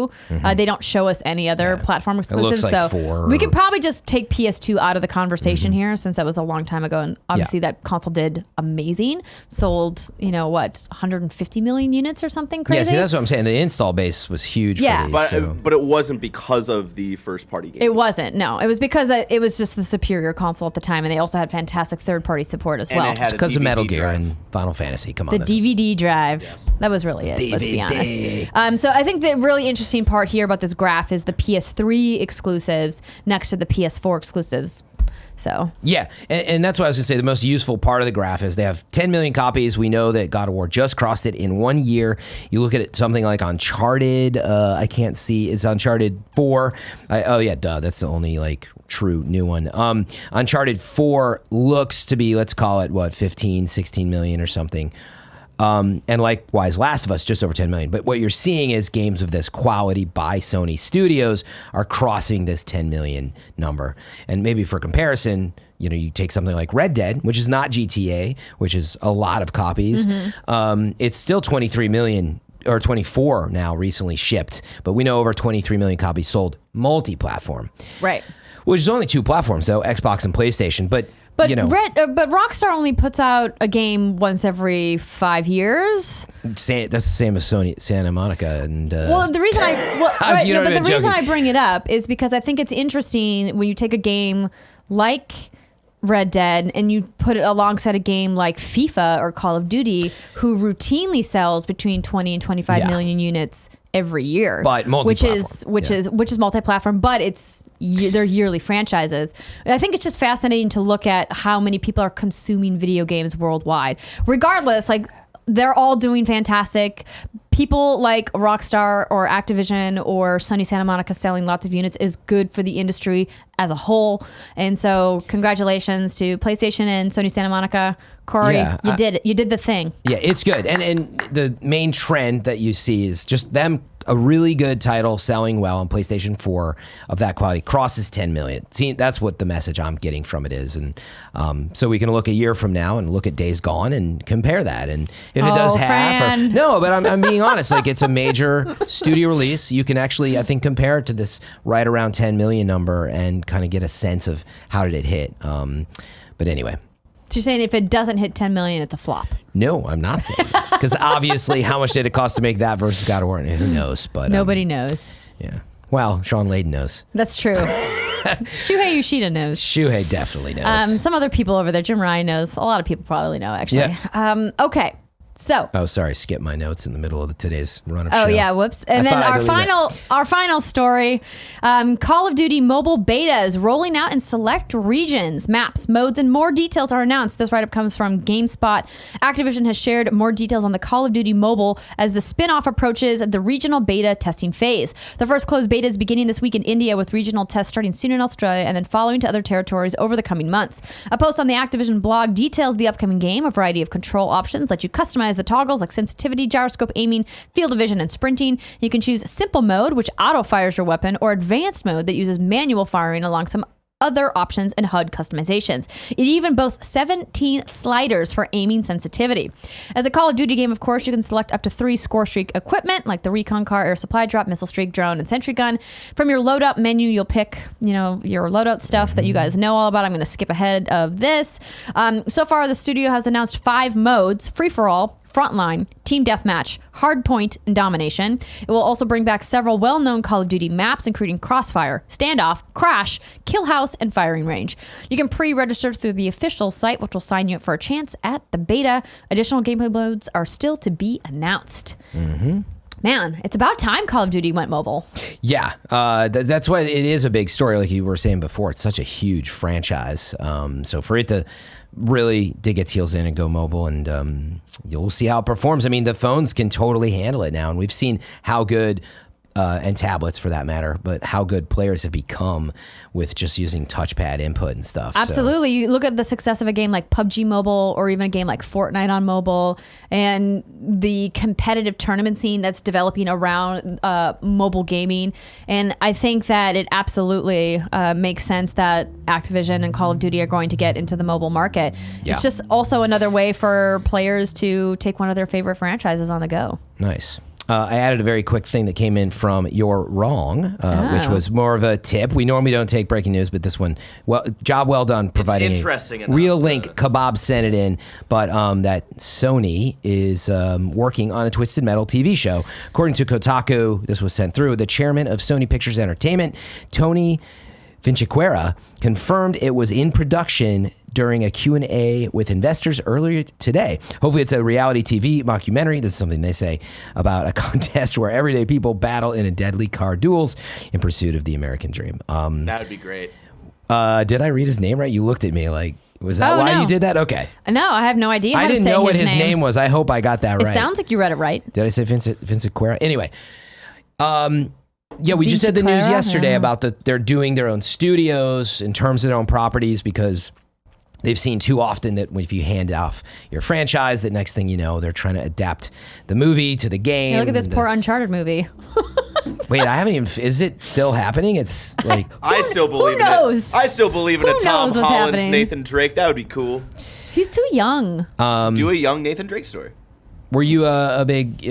They don't show us any other platform exclusives. like so 4 we could probably just take PS2 out of the conversation here, since that was a long time ago, and obviously that console did amazing. Sold, 150 million units or something crazy. Yeah, see, that's what I'm saying. The install base was huge Yeah. for these. But so. but it wasn't because of the first party game. It wasn't. No, it was because it was just the superior console at the time, and they also had fantastic third-party support as And well. it had a because of DVD Metal Gear drive. and Final Fantasy. Come on. The then. DVD drive. That was really it. Let's be DVD. honest. So I think the really interesting part here about this graph is the PS3 exclusives next to the PS4 exclusives. So Yeah, and that's what I was going to say. The most useful part of the graph is they have 10 million copies. We know that God of War just crossed it in 1 year. You look at it, something like Uncharted. I can't see. It's Uncharted 4. Oh, yeah, duh. That's the only, true new one. Uncharted 4 looks to be, let's call it, 15, 16 million or something. And likewise, Last of Us, just over 10 million. But what you're seeing is games of this quality by Sony Studios are crossing this 10 million number. And maybe for comparison, you take something like Red Dead, which is not GTA, which is a lot of copies. It's still 23 million or 24 now recently shipped. But we know over 23 million copies sold multi-platform. right. Which is only 2 platforms, though, Xbox and PlayStation. But But but Rockstar only puts out a game once every 5 years. that's the same as Sony Santa Monica and Well, the reason You know what, I'm the reason joking. I bring it up is because I think it's interesting when you take a game like Red Dead and you put it alongside a game like FIFA or Call of Duty, who routinely sells between 20 and 25 million units every year, But multi-platform. which is multi-platform, but they're yearly franchises. And I think it's just fascinating to look at how many people are consuming video games worldwide. Regardless, they're all doing fantastic. people like Rockstar or Activision or Sony Santa Monica selling lots of units is good for the industry as a whole. And so congratulations to PlayStation and Sony Santa Monica. Corey, you did it. You did the thing. Yeah, it's good. And the main trend that you see is just them, a really good title selling well on PlayStation 4 of that quality crosses 10 million. See, that's what the message I'm getting from it is. And so we can look a year from now and look at Days Gone and compare that. And if it does half, no, but I'm being honest, like it's a major studio release. You can actually, I think, compare it to this right around 10 million number and kind of get a sense of how did it hit. But anyway. So you're saying if it doesn't hit 10 million, it's a flop? No, I'm not saying that. Because obviously, how much did it cost to make that versus God of War? Who knows? But nobody knows. Yeah. Well, Sean Layden knows. That's true. Shuhei Yoshida knows. Shuhei definitely knows. Some other people over there. Jim Ryan knows. A lot of people probably know, actually. Yeah. Okay. So. Oh, sorry. Skip my notes in the middle of today's run of show. Oh, yeah. Whoops. And then our final story, Call of Duty mobile beta is rolling out in select regions, maps, modes, and more details are announced. This write-up comes from GameSpot. Activision has shared more details on the Call of Duty mobile as the spin-off approaches the regional beta testing phase. The first closed beta is beginning this week in India, with regional tests starting soon in Australia and then following to other territories over the coming months. A post on the Activision blog details the upcoming game. A variety of control options let you customize the toggles like sensitivity, gyroscope aiming, field of vision, and sprinting. You can choose simple mode, which auto fires your weapon, or advanced mode that uses manual firing along some other options and HUD customizations. It even boasts 17 sliders for aiming sensitivity. As a Call of Duty game, of course, you can select up to 3 score streak equipment, like the recon car, air supply drop, missile streak, drone, and sentry gun. From your loadout menu, you'll pick, your loadout stuff that you guys know all about. I'm going to skip ahead of this. So far, the studio has announced 5 modes: free-for-all, Frontline, Team Deathmatch, Hardpoint, and Domination. It will also bring back several well-known Call of Duty maps, including Crossfire, Standoff, Crash, Kill House, and Firing Range. You can pre-register through the official site, which will sign you up for a chance at the beta. Additional gameplay modes are still to be announced. Mm-hmm. Man, it's about time Call of Duty went mobile. Yeah, that's why it is a big story, like you were saying before. It's such a huge franchise. So for it to really dig its heels in and go mobile, and you'll see how it performs. I mean, the phones can totally handle it now, and we've seen how good, and tablets for that matter, but how good players have become with just using touchpad input and stuff. Absolutely. So. You look at the success of a game like PUBG Mobile, or even a game like Fortnite on mobile, and the competitive tournament scene that's developing around mobile gaming. And I think that it absolutely makes sense that Activision and Call of Duty are going to get into the mobile market. Yeah. It's just also another way for players to take one of their favorite franchises on the go. Nice. I added a very quick thing that came in from You're Wrong, which was more of a tip. We normally don't take breaking news, but this one, job well done providing interesting a real link. Kebab sent it in, but that Sony is working on a Twisted Metal TV show. According to Kotaku, this was sent through. The chairman of Sony Pictures Entertainment, Tony Vinciquerra, confirmed it was in production during a Q&A with investors earlier today. Hopefully it's a reality TV mockumentary. This is something they say about a contest where everyday people battle in a deadly car duels in pursuit of the American dream. That would be great. Did I read his name right? You looked at me like, was that why you did that? Okay. No, I have no idea how I didn't to say know what his name was. I hope I got that right. It sounds like you read it right. Did I say Vinciquerra? Anyway, yeah, we just had the news yesterday about they're doing their own studios in terms of their own properties, because they've seen too often that if you hand off your franchise, the next thing you know, they're trying to adapt the movie to the game. Yeah, look at this poor Uncharted movie. Wait, I haven't even. Is it still happening? It's like I still believe in it. I still believe in a Tom Holland's happening? Nathan Drake. That would be cool. He's too young. Do a young Nathan Drake story. Were you a big?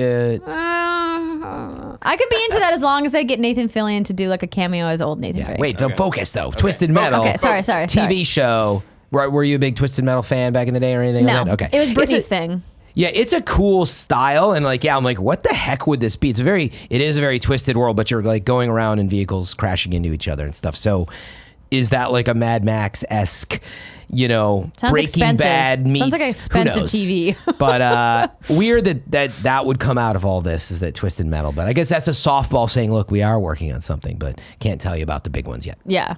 I could be into that as long as they get Nathan Fillion to do like a cameo as old Nathan Drake. Wait, don't focus though. Okay. Twisted Metal. Okay, sorry. TV show. Were you a big Twisted Metal fan back in the day or anything like that? Okay. It was Britney's thing. Yeah, it's a cool style, and I'm like, what the heck would this be? It is a very twisted world, but you're like going around in vehicles crashing into each other and stuff. So, is that like a Mad Max-esque, Sounds Breaking expensive. Bad meets? Sounds like expensive TV. But weird that would come out of all this, is that Twisted Metal. But I guess that's a softball saying, look, we are working on something, but can't tell you about the big ones yet. Yeah.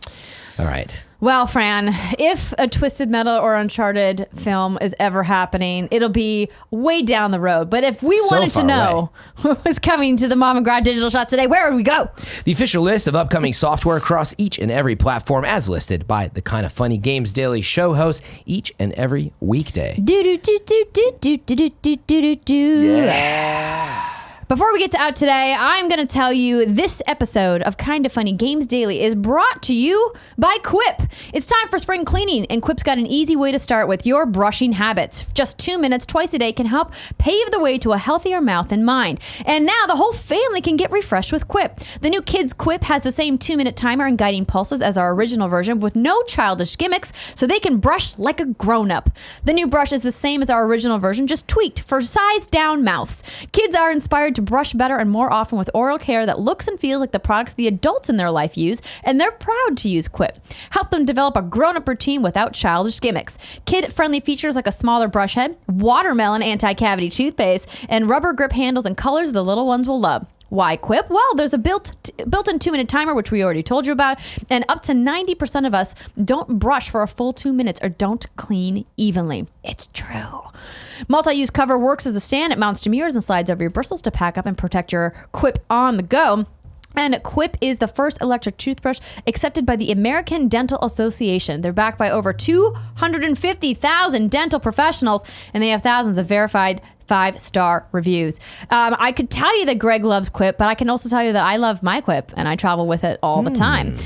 All right. Well, Fran, if a Twisted Metal or Uncharted film is ever happening, it'll be way down the road. But if we wanted to know what was coming to the Mom and Grad Digital Shots today, where would we go? The official list of upcoming software across each and every platform as listed by the Kind of Funny Games Daily show hosts each and every weekday. Yeah. Before we get to out today, I'm going to tell you this episode of Kind of Funny Games Daily is brought to you by Quip. It's time for spring cleaning, and Quip's got an easy way to start with your brushing habits. Just 2 minutes twice a day can help pave the way to a healthier mouth and mind. And now the whole family can get refreshed with Quip. The new Kids Quip has the same 2-minute timer and guiding pulses as our original version with no childish gimmicks, so they can brush like a grown-up. The new brush is the same as our original version, just tweaked for sides-down mouths. Kids are inspired to brush better and more often with oral care that looks and feels like the products the adults in their life use, and they're proud to use Quip. Help them develop a grown-up routine without childish gimmicks. Kid-friendly features like a smaller brush head, watermelon anti-cavity toothpaste, and rubber grip handles and colors the little ones will love. Why Quip? Well, there's a built-in 2-minute timer, which we already told you about, and up to 90% of us don't brush for a full 2 minutes or don't clean evenly. It's true. Multi-use cover works as a stand. It mounts to mirrors and slides over your bristles to pack up and protect your Quip on the go. And Quip is the first electric toothbrush accepted by the American Dental Association. They're backed by over 250,000 dental professionals, and they have thousands of verified 5-star reviews. I could tell you that Greg loves Quip, but I can also tell you that I love my Quip, and I travel with it all the time.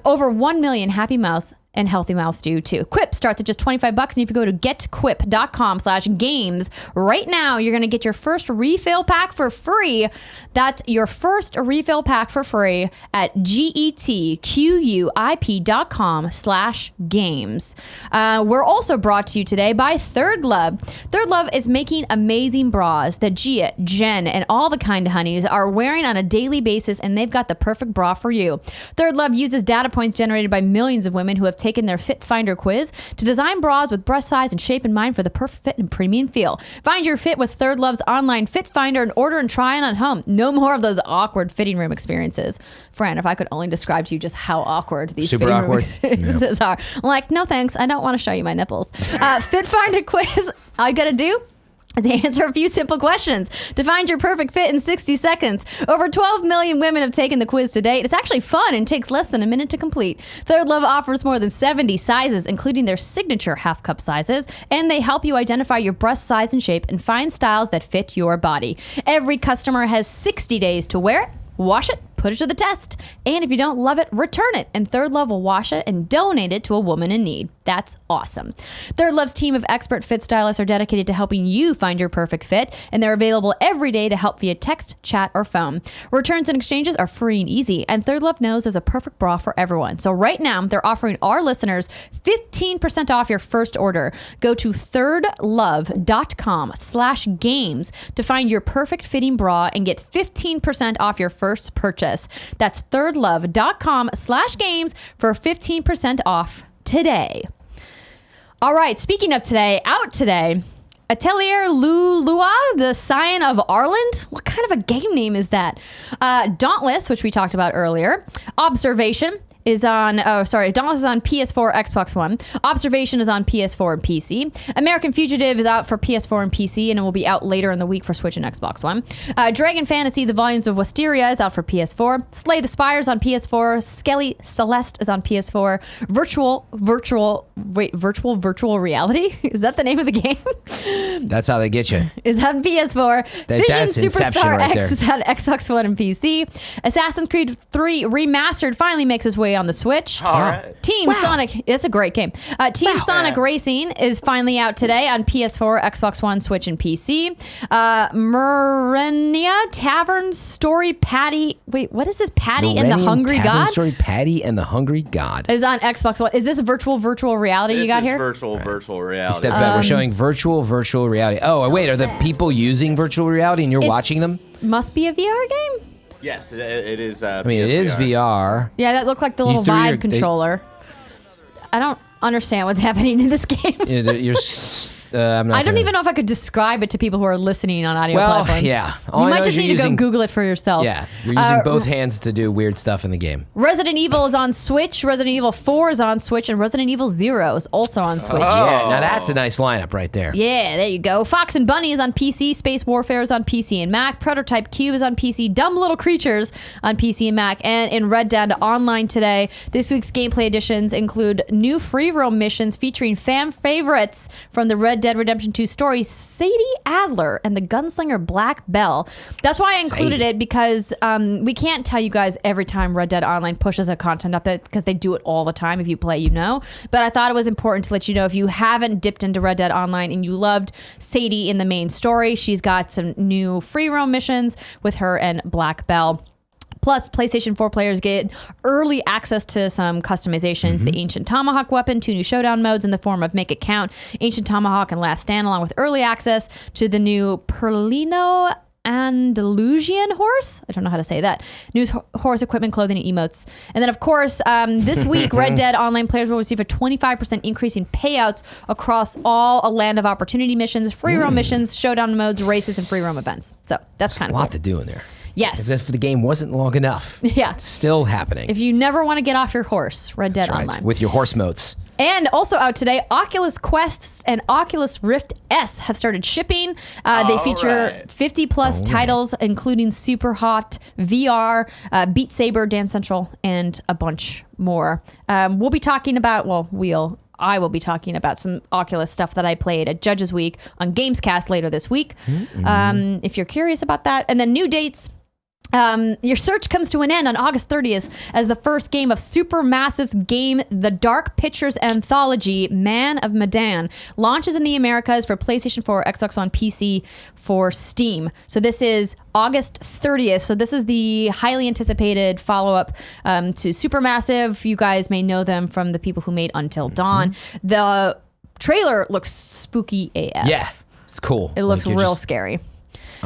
Over 1 million happy mouths and healthy mouths do too. Quip starts at just $25, and if you go to getquip.com/games right now, you're going to get your first refill pack for free. That's your first refill pack for free at getquip.com/games. We're also brought to you today by Third Love. Third Love is making amazing bras that Gia, Jen, and all the Kind of Honeys are wearing on a daily basis, and they've got the perfect bra for you. Third Love uses data points generated by millions of women who have taken their Fit Finder quiz to design bras with breast size and shape in mind for the perfect fit and premium feel. Find your fit with Third Love's online Fit Finder and order and try on at home. No more of those awkward fitting room experiences. Fran, if I could only describe to you just how awkward these Super fitting awkward. room experiences are. I'm like, no thanks, I don't want to show you my nipples. Fit Finder quiz, all you gotta do to answer a few simple questions to find your perfect fit in 60 seconds. Over 12 million women have taken the quiz to date. It's actually fun and takes less than a minute to complete. Third Love offers more than 70 sizes, including their signature half-cup sizes, and they help you identify your breast size and shape and find styles that fit your body. Every customer has 60 days to wear it, wash it, put it to the test, and if you don't love it, return it, and Third Love will wash it and donate it to a woman in need. That's awesome. Third Love's team of expert fit stylists are dedicated to helping you find your perfect fit, and they're available every day to help via text, chat, or phone. Returns and exchanges are free and easy, and Third Love knows there's a perfect bra for everyone. So right now, they're offering our listeners 15% off your first order. Go to thirdlove.com/games to find your perfect fitting bra and get 15% off your first purchase. That's thirdlove.com/games for 15% off today. All right, speaking of today, out today, Atelier Lulua, the Scion of Arland. What kind of a game name is that? Dauntless, which we talked about earlier. Observation is on, Dauntless is on PS4, Xbox One. Observation is on PS4 and PC. American Fugitive is out for PS4 and PC, and it will be out later in the week for Switch and Xbox One. Dragon Fantasy, The Volumes of Wisteria is out for PS4. Slay the Spires on PS4. Skelly Celeste is on PS4. Virtual Reality? Is that the name of the game? That's how they get you. Is on PS4. Vision that's Inception Superstar right X is on Xbox One and PC. Assassin's Creed 3 Remastered finally makes its way on the Switch. All right. Team Sonic, it's a great game. Team Sonic Racing is finally out today on PS4, Xbox One, Switch, and PC. Murenia Tavern Story Patty. Wait, what is this? Patty and the Hungry Tavern God? Story Patty and the Hungry God. Is on Xbox One. Is this virtual reality you got here? Virtual reality. Step back. We're showing virtual reality. Oh, wait. Are the people using virtual reality and you're watching them? Must be a VR game. Yes, it is. I mean, it is VR. Yeah, that looked like the little threw Vive controller. I don't understand what's happening in this game. You're I'm not I don't gonna- even know if I could describe it to people who are listening on audio Well, platforms. yeah. You All I know might is just you're need to using- go Google it for yourself. Yeah, you're using both hands to do weird stuff in the game. Resident Evil is on Switch. Resident Evil 4 is on Switch, and Resident Evil 0 is also on Switch. Yeah, now that's a nice lineup right there. Yeah, there you go. Fox and Bunny is on PC. Space Warfare is on PC and Mac. Prototype Cube is on PC. Dumb Little Creatures on PC and Mac. And in Red Dead Online today, this week's gameplay editions include new free roam missions featuring fan favorites from the Red Dead Redemption 2 story, Sadie Adler and the gunslinger Black Bell. That's why I included Sadie. it, because we can't tell you guys every time Red Dead Online pushes a content update, because they do it all the time. If you play, you know. But I thought it was important to let you know, if you haven't dipped into Red Dead Online and you loved Sadie in the main story, she's got some new free roam missions with her and Black Bell. Plus, PlayStation 4 players get early access to some customizations. The Ancient Tomahawk weapon, 2 new showdown modes in the form of Make It Count, Ancient Tomahawk, and Last Stand, along with early access to the new Perlino Andalusian horse. I don't know how to say that. New horse equipment, clothing, and emotes. And then, of course, this week, Red Dead Online players will receive a 25% increase in payouts across all A Land of Opportunity missions, free roam missions, showdown modes, races, and free roam events. So that's kind A of lot cool. to do in there. Yes. As if the game wasn't long enough. Yeah. It's still happening. If you never want to get off your horse, Red Dead That's right. Online. With your horse motes. And also out today, Oculus Quest and Oculus Rift S have started shipping. They feature 50 plus titles, including Super Hot, VR, Beat Saber, Dance Central, and a bunch more. We'll be talking about, I will be talking about some Oculus stuff that I played at Judges Week on Gamescast later this week. If you're curious about that. And then new dates. Your search comes to an end on August 30th as the first game of Supermassive's game, The Dark Pictures Anthology, Man of Medan, launches in the Americas for PlayStation 4, Xbox One, PC, for Steam. So this is August 30th. So this is the highly anticipated follow-up to Supermassive. You guys may know them from the people who made Until Dawn. The trailer looks spooky AF. Yeah. It's cool. It looks Like, you're real just scary.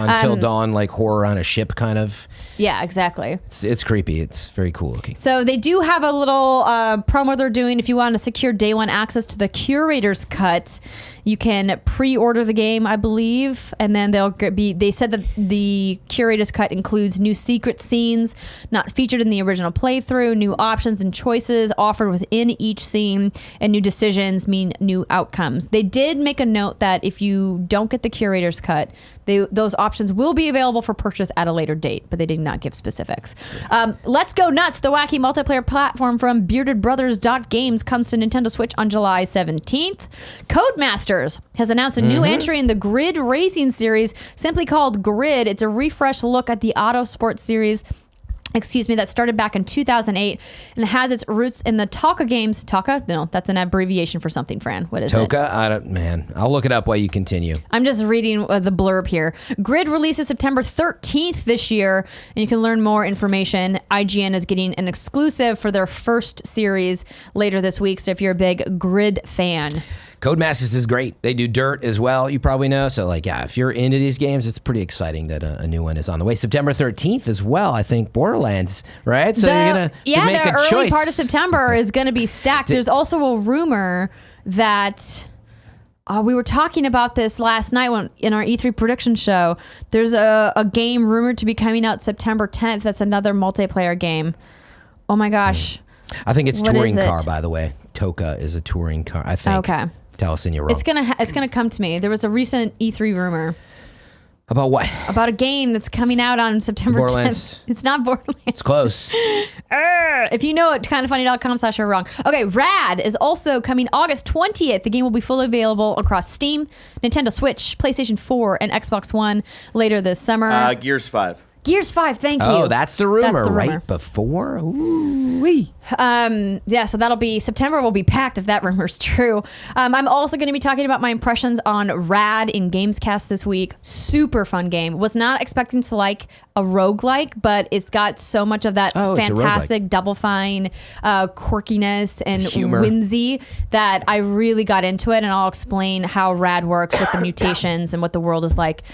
Until Dawn, like horror on a ship kind of. Yeah, exactly. It's creepy. It's very cool looking. So they do have a little promo they're doing. If you want to secure day one access to the Curator's Cut, you can pre-order the game, I believe, and then they said that the Curator's Cut includes new secret scenes not featured in the original playthrough, new options and choices offered within each scene, and new decisions mean new outcomes. They did make a note that if you don't get the Curator's Cut, those options will be available for purchase at a later date, but they did not give specifics. Let's Go Nuts, the wacky multiplayer platform from beardedbrothers.games, comes to Nintendo Switch on July 17th. Codemasters has announced a new entry in the Grid Racing series, simply called Grid. It's a refreshed look at the Auto Sports series, that started back in 2008 and has its roots in the Toka games. Toka? No, that's an abbreviation for something, Fran. What is it? Toka? I'll look it up while you continue. I'm just reading the blurb here. Grid releases September 13th this year, and you can learn more information. IGN is getting an exclusive for their first series later this week, so if you're a big Grid fan. Codemasters is great. They do Dirt as well, you probably know. So, if you're into these games, it's pretty exciting that a new one is on the way. September 13th as well, I think, Borderlands, right? So you're going to make the a early choice. part of September is going to be stacked. There's also a rumor that... we were talking about this last night in our E3 prediction show. There's a game rumored to be coming out September 10th. That's another multiplayer game. Oh, my gosh. I think it's What touring is it? car, by the way. Toka is a touring car, I think. Okay. Tell us and you're wrong. It's gonna come to me. There was a recent E3 rumor About what? about a game that's coming out on September Borderlands. 10th. It's not Borderlands. It's close. If you know it, kindoffunny.com/you're wrong. Okay, Rad is also coming August 20th. The game will be fully available across Steam, Nintendo Switch, PlayStation 4, and Xbox One later this summer. Gears 5. Gears 5, thank you. Oh, that's the rumor, That's the rumor. right before? Ooh-wee. Yeah, so that'll be September will be packed if that rumor's true. I'm also going to be talking about my impressions on Rad in Gamescast this week. Super fun game. Was not expecting to like a roguelike, but it's got so much of that Oh, it's a fantastic Double Fine quirkiness and Humor. whimsy that I really got into it, and I'll explain how Rad works with the mutations and what the world is like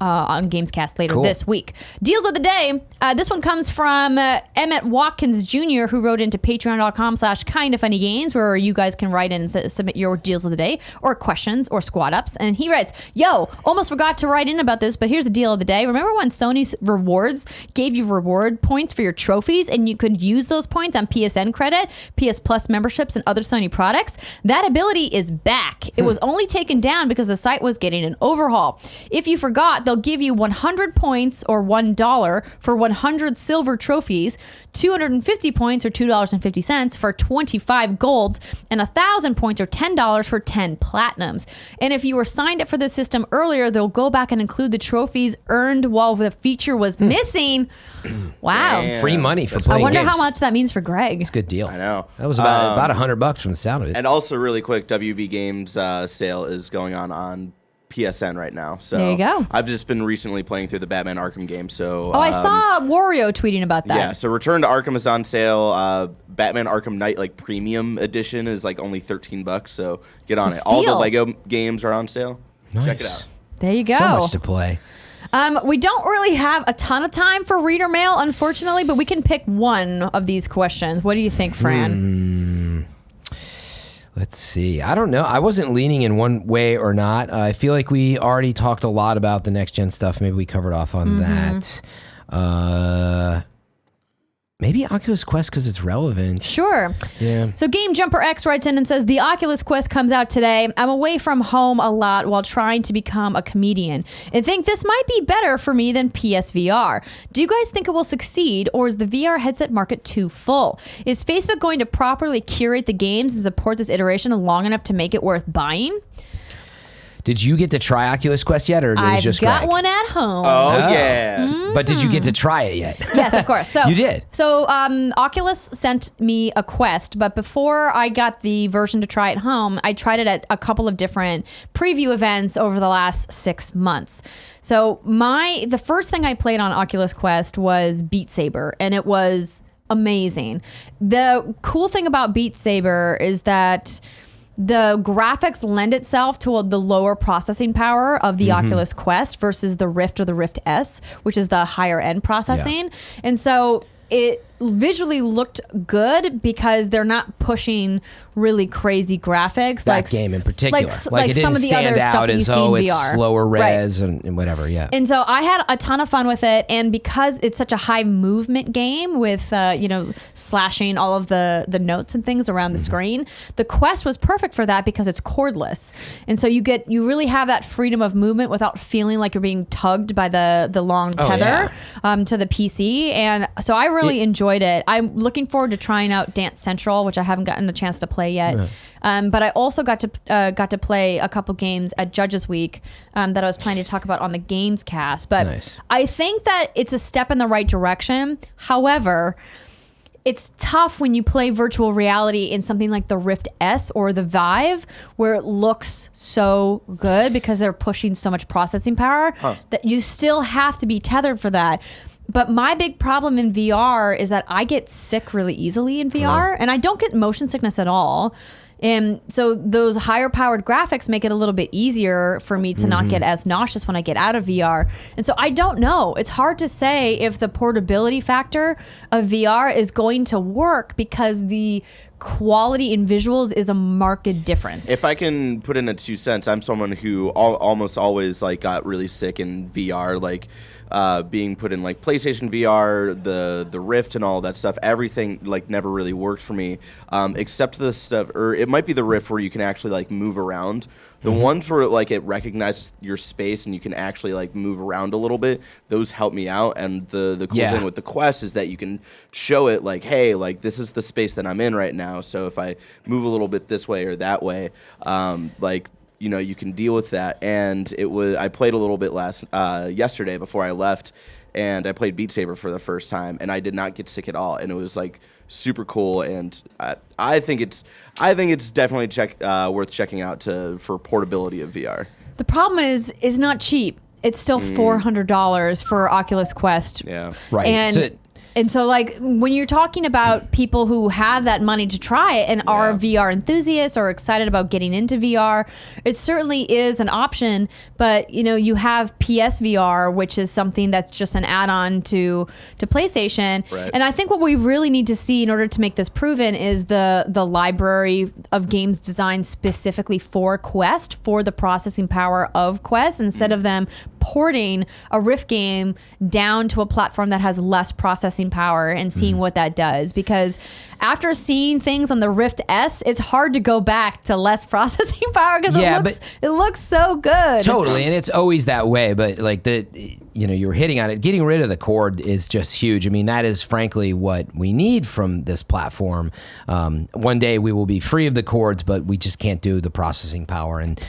on Gamescast later this week. Deals of the day. This one comes from Emmet Watkins Jr., who wrote into patreon.com/kindafunnygames, where you guys can write in and submit your deals of the day or questions or squad ups. And he writes, yo, almost forgot to write in about this, but here's the deal of the day. Remember when Sony's Rewards gave you reward points for your trophies and you could use those points on PSN credit, PS Plus memberships, and other Sony products? That ability is back. It was only taken down because the site was getting an overhaul. If you forgot, they'll give you 100 points or $1 for 100 silver trophies, 250 points or $2.50 for 25 golds, and 1,000 points or $10 for 10 platinums. And if you were signed up for the system earlier, they'll go back and include the trophies earned while the feature was missing. Wow. Damn. Free money for I playing wonder games. how much that means for Greg. It's a good deal. I know. That was about $100 from the sound of it. And also, really quick, WB Games sale is going on PSN right now. So There you go. I've just been recently playing through the Batman Arkham game. So I saw Wario tweeting about that. Yeah, so Return to Arkham is on sale. Batman Arkham Knight Premium Edition is only $13. So get on it. It's a All the steal. Lego games are on sale. Nice. Check it out. There you go. So much to play. We don't really have a ton of time for reader mail, unfortunately, but we can pick one of these questions. What do you think, Fran? Let's see. I don't know. I wasn't leaning in one way or not. I feel like we already talked a lot about the next gen stuff. Maybe we covered off on that. Maybe Oculus Quest because it's relevant. Sure. Yeah. So GameJumperX writes in and says, the Oculus Quest comes out today. I'm away from home a lot while trying to become a comedian and think this might be better for me than PSVR. Do you guys think it will succeed, or is the VR headset market too full? Is Facebook going to properly curate the games and support this iteration long enough to make it worth buying? Did you get to try Oculus Quest yet, or did it I've just got Greg? one at home. Oh, yeah. But did you get to try it yet? Yes, of course. So You did? So Oculus sent me a Quest, but before I got the version to try at home, I tried it at a couple of different preview events over the last 6 months. So the first thing I played on Oculus Quest was Beat Saber, and it was amazing. The cool thing about Beat Saber is that the graphics lend itself to the lower processing power of the Oculus Quest versus the Rift or the Rift S, which is the higher end processing. And so it visually looked good because they're not pushing really crazy graphics. That game in particular. Like it some didn't of the stand other out stuff that you as see in it's VR. slower Right. res and whatever, yeah. And so I had a ton of fun with it, and because it's such a high movement game with slashing all of the notes and things around the screen, the Quest was perfect for that because it's cordless, and so you really have that freedom of movement without feeling like you're being tugged by the long tether to the PC. And so I really enjoyed it. I'm looking forward to trying out Dance Central, which I haven't gotten a chance to play yet. But I also got to play a couple games at Judges Week that I was planning to talk about on the Games Cast. But Nice. I think that it's a step in the right direction. However, it's tough when you play virtual reality in something like the Rift S or the Vive, where it looks so good because they're pushing so much processing power that you still have to be tethered for that. But my big problem in VR is that I get sick really easily in VR, and I don't get motion sickness at all. And so those higher powered graphics make it a little bit easier for me to not get as nauseous when I get out of VR. And so I don't know. It's hard to say if the portability factor of VR is going to work because the quality in visuals is a marked difference. If I can put in a 2 cents, I'm someone who almost always got really sick in VR, being put in PlayStation VR, the Rift and all that stuff. Everything never really worked for me, except the stuff, or it might be the Rift where you can actually move around. The ones where it recognizes your space and you can actually move around a little bit, those help me out. And the cool thing with the Quest is that you can show it hey, this is the space that I'm in right now. So if I move a little bit this way or that way, you can deal with that. And I played a little bit yesterday before I left, and I played Beat Saber for the first time, and I did not get sick at all. And it was super cool, and I think it's definitely worth checking out for portability of VR. The problem is not cheap. It's still $400 for Oculus Quest. Yeah. Right. And So And so, like, when you're talking about people who have that money to try it and are VR enthusiasts or excited about getting into VR, it certainly is an option. But, you know, you have PSVR, which is something that's just an add-on to PlayStation. Right. And I think what we really need to see in order to make this proven is the library of games designed specifically for Quest, for the processing power of Quest, instead of them porting a Rift game down to a platform that has less processing power and seeing what that does. Because after seeing things on the Rift S, it's hard to go back to less processing power because it looks so good. Totally, and it's always that way. But like you were hitting on it. Getting rid of the cord is just huge. I mean, that is frankly what we need from this platform. One day we will be free of the cords, but we just can't do the processing power and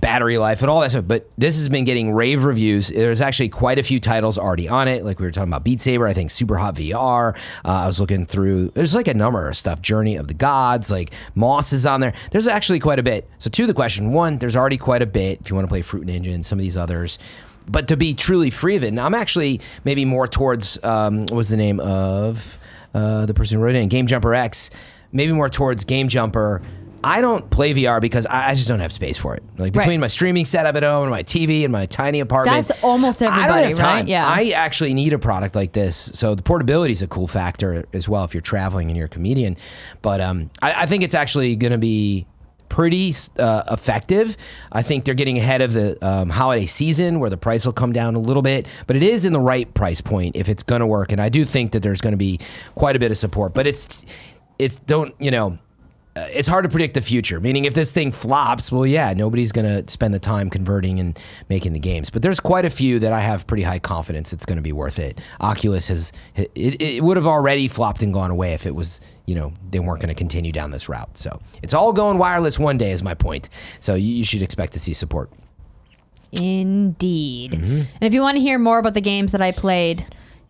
battery life and all that stuff. But this has been getting rave reviews. There's actually quite a few titles already on it. Like we were talking about Beat Saber, I think Super Hot VR. I was looking through, there's like a number of stuff. Journey of the Gods, like Moss is on there. There's actually quite a bit. So to the question, one, there's already quite a bit if you want to play Fruit Ninja and some of these others. But to be truly free of it, and I'm actually maybe more towards, what was the name of the person who wrote it in, GameJumperX, maybe more towards Game Jumper. I don't play VR because I just don't have space for it. Like between my streaming setup at home and my TV and my tiny apartment. That's almost everybody, I don't have time. right? Yeah. I actually need a product like this. So the portability is a cool factor as well if you're traveling and you're a comedian. But I think it's actually going to be pretty effective. I think they're getting ahead of the holiday season where the price will come down a little bit, but it is in the right price point if it's going to work. And I do think that there's going to be quite a bit of support, but it's hard to predict the future, meaning if this thing flops, well, yeah, nobody's going to spend the time converting and making the games. But there's quite a few that I have pretty high confidence it's going to be worth it. Oculus it would have already flopped and gone away if it was, they weren't going to continue down this route. So it's all going wireless one day is my point. So you should expect to see support. Indeed. And if you want to hear more about the games that I played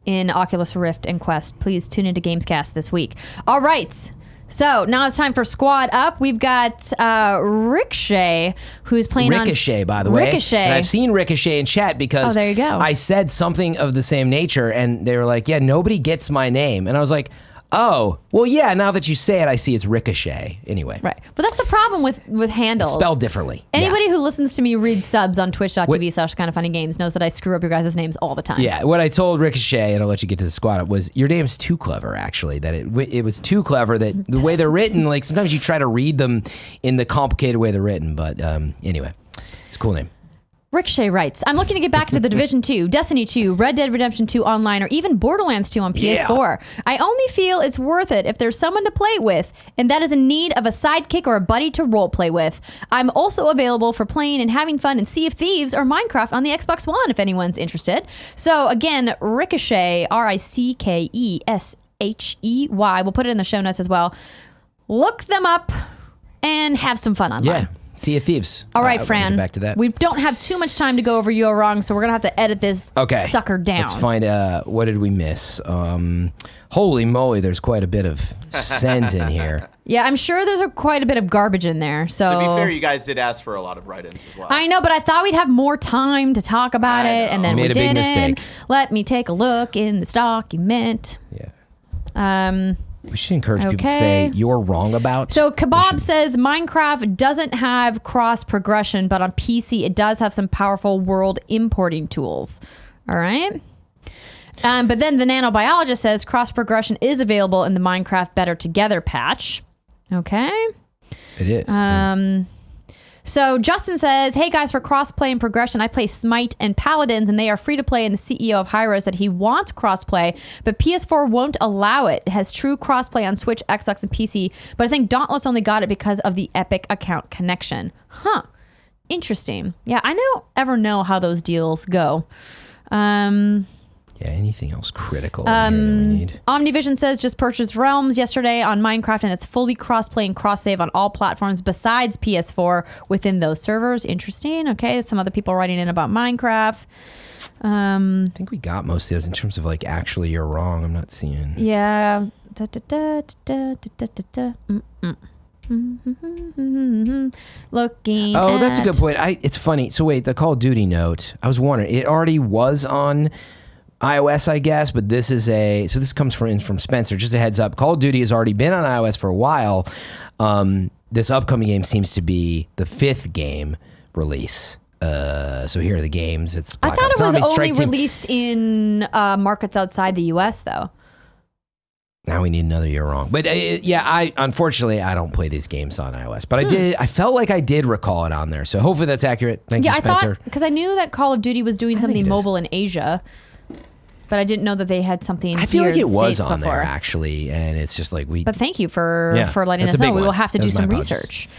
in Oculus Rift and Quest, please tune into Gamescast this week. All right. So now it's time for Squad Up. We've got Rickeshey, who's playing Rickeshey, by the way. Rickeshey. And I've seen Rickeshey in chat because there you go. I said something of the same nature, and they were like, yeah, nobody gets my name. And I was like, oh, well, yeah, now that you say it, I see it's Rickeshey. Anyway. Right. But that's the problem with handles. It's spelled differently. Anybody who listens to me read subs on twitch.tv/kindoffunnygames knows that I screw up your guys' names all the time. Yeah, what I told Rickeshey, and I'll let you get to the Squad Up, was your name's too clever, actually. That it was too clever that the way they're written, like sometimes you try to read them in the complicated way they're written. But anyway, it's a cool name. Rickeshey writes, I'm looking to get back into The Division 2, Destiny 2, Red Dead Redemption 2 Online, or even Borderlands 2 on PS4. I only feel it's worth it if there's someone to play with, and that is in need of a sidekick or a buddy to roleplay with. I'm also available for playing and having fun in Sea of Thieves or Minecraft on the Xbox One if anyone's interested. So again, Rickeshey, Rickeshey. We'll put it in the show notes as well. Look them up and have some fun online. Yeah. Sea of Thieves. All right, Fran. Back to that. We don't have too much time to go over You're Wrong, so we're going to have to edit this sucker down. Let's find what did we miss? Holy moly, there's quite a bit of sends in here. Yeah, I'm sure there's quite a bit of garbage in there. So to be fair, you guys did ask for a lot of write-ins as well. I know, but I thought we'd have more time to talk about it, and then we didn't. Big mistake. Let me take a look in this document. Yeah. We should encourage people to say you're wrong about. So Kebab says Minecraft doesn't have cross progression, but on PC it does have some powerful world importing tools. All right. But then the nanobiologist says cross progression is available in the Minecraft Better Together patch. Okay. It is. So Justin says, hey guys, for crossplay and progression, I play Smite and Paladins, and they are free to play. And the CEO of Hyro said he wants crossplay, but PS4 won't allow it. It has true crossplay on Switch, Xbox, and PC, but I think Dauntless only got it because of the Epic account connection. Huh. Interesting. Yeah, I don't ever know how those deals go. Yeah, anything else critical in here that we need? Omnivision says just purchased Realms yesterday on Minecraft, and it's fully cross-play and cross-save on all platforms besides PS4 within those servers. Interesting. Okay, some other people writing in about Minecraft. I think we got most of those in terms of like actually you're wrong. I'm not seeing. Yeah. Looking. Oh, that's a good point. It's funny. So wait, the Call of Duty note. I was wondering. It already was on iOS, I guess, but this is this comes from Spencer. Just a heads up, Call of Duty has already been on iOS for a while. This upcoming game seems to be the 5th game release. So here are the games. It's Black I thought Ops it was Zombies, only Strike Team. released in markets outside the U.S. though. Now we need another year wrong. But unfortunately I don't play these games on iOS. But I felt like I did recall it on there. So hopefully that's accurate. Thank you, Spencer. I thought, because I knew that Call of Duty was doing something mobile in Asia, but I didn't know that they had something. I feel like it was on before. there actually, and it's just like But thank you for letting that's us a know. big We will one. have to That do was some my apologies. research.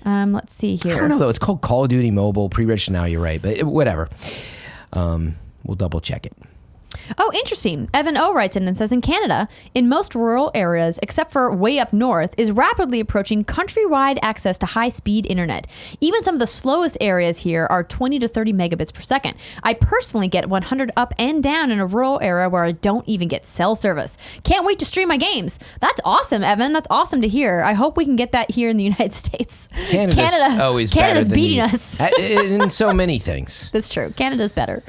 Let's see here. I don't know though. It's called Call of Duty Mobile pre-registered now. You're right, but whatever. We'll double check it. Oh, interesting. Evan O writes in and says, in Canada, in most rural areas, except for way up north, is rapidly approaching countrywide access to high-speed internet. Even some of the slowest areas here are 20 to 30 megabits per second. I personally get 100 up and down in a rural area where I don't even get cell service. Can't wait to stream my games. That's awesome, Evan. That's awesome to hear. I hope we can get that here in the United States. Canada's always Canada's better than beating you. us. In so many things. That's true. Canada's better.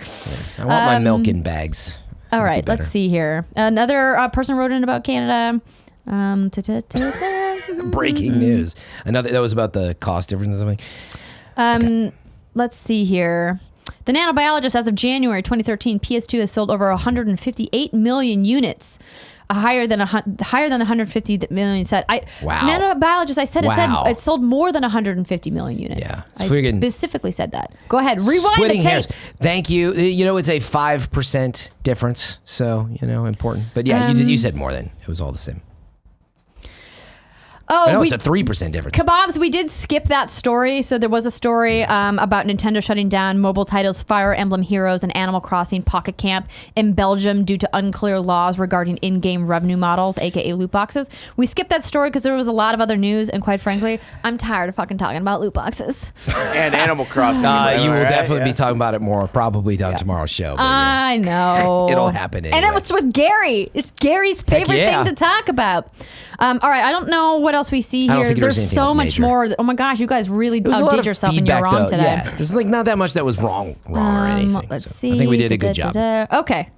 I want my milk in bags. All right, let's see here. Another person wrote in about Canada. Breaking news. Another that was about the cost difference or something. Let's see here. The nanobiologist, as of January 2013, PS2 has sold over 158 million units. Higher than the 150 million said. Wow. Nanobiologist, I said Wow. it sold more than 150 million units. Yeah. I specifically said that. Go ahead, rewind Splitting the hairs. tapes. Thank you. You know, it's a 5% difference, so important. But yeah, you said more than it was all the same. Oh, I know it's a 3% difference. Kebabs, we did skip that story. So there was a story about Nintendo shutting down mobile titles Fire Emblem Heroes and Animal Crossing Pocket Camp in Belgium due to unclear laws regarding in-game revenue models, aka loot boxes. We skipped that story because there was a lot of other news, and quite frankly, I'm tired of fucking talking about loot boxes. And Animal Crossing. You will definitely be talking about it more, probably on tomorrow's show. But I know. It'll happen anyway. And it's with Gary. It's Gary's favorite thing to talk about. All right, I don't know what else we see I don't here. think There's anything so else much major. more. Oh my gosh, you guys really There was a lot outdid of yourself and you're feedback, wrong though. today. Yeah, there's not that much that was wrong or anything. Let's So see. I think we did a good job. Okay.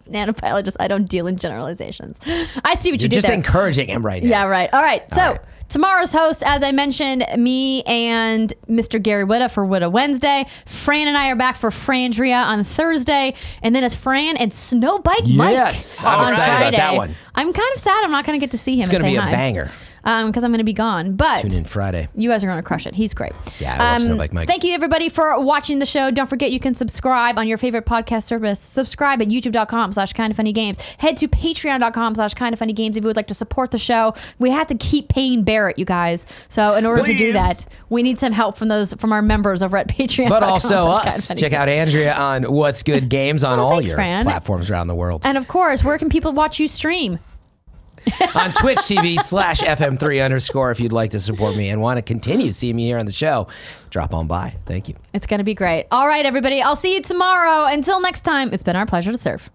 Nanobiologist, I don't deal in generalizations. I see what You're you did just there. encouraging him right now. Yeah, right. All right. So right. tomorrow's host, as I mentioned, me and Mr. Gary Witta for Witta Wednesday. Fran and I are back for Frandria on Thursday. And then it's Fran and Snowbike Mike Yes, I'm on excited about Friday. that one. I'm kind of sad I'm not going to get to see him. It's going to be a hi. banger. Because I'm going to be gone. But Tune in Friday. you guys are going to crush it. He's great. Yeah, I love Snowbike Mike. Thank you, everybody, for watching the show. Don't forget you can subscribe on your favorite podcast service. Subscribe at youtube.com/kindoffunnygames. Head to patreon.com/kindoffunnygames if you would like to support the show. We have to keep paying Barrett, you guys. So in order to do Please. that, we need some help from our members over at Patreon. But also us. Check out Andrea on What's Good Games on all thanks, your Fran. platforms around the world. And of course, where can people watch you stream? On Twitch TV /FM3_ if you'd like to support me and want to continue seeing me here on the show, drop on by. Thank you. It's going to be great. All right, everybody. I'll see you tomorrow. Until next time, it's been our pleasure to serve.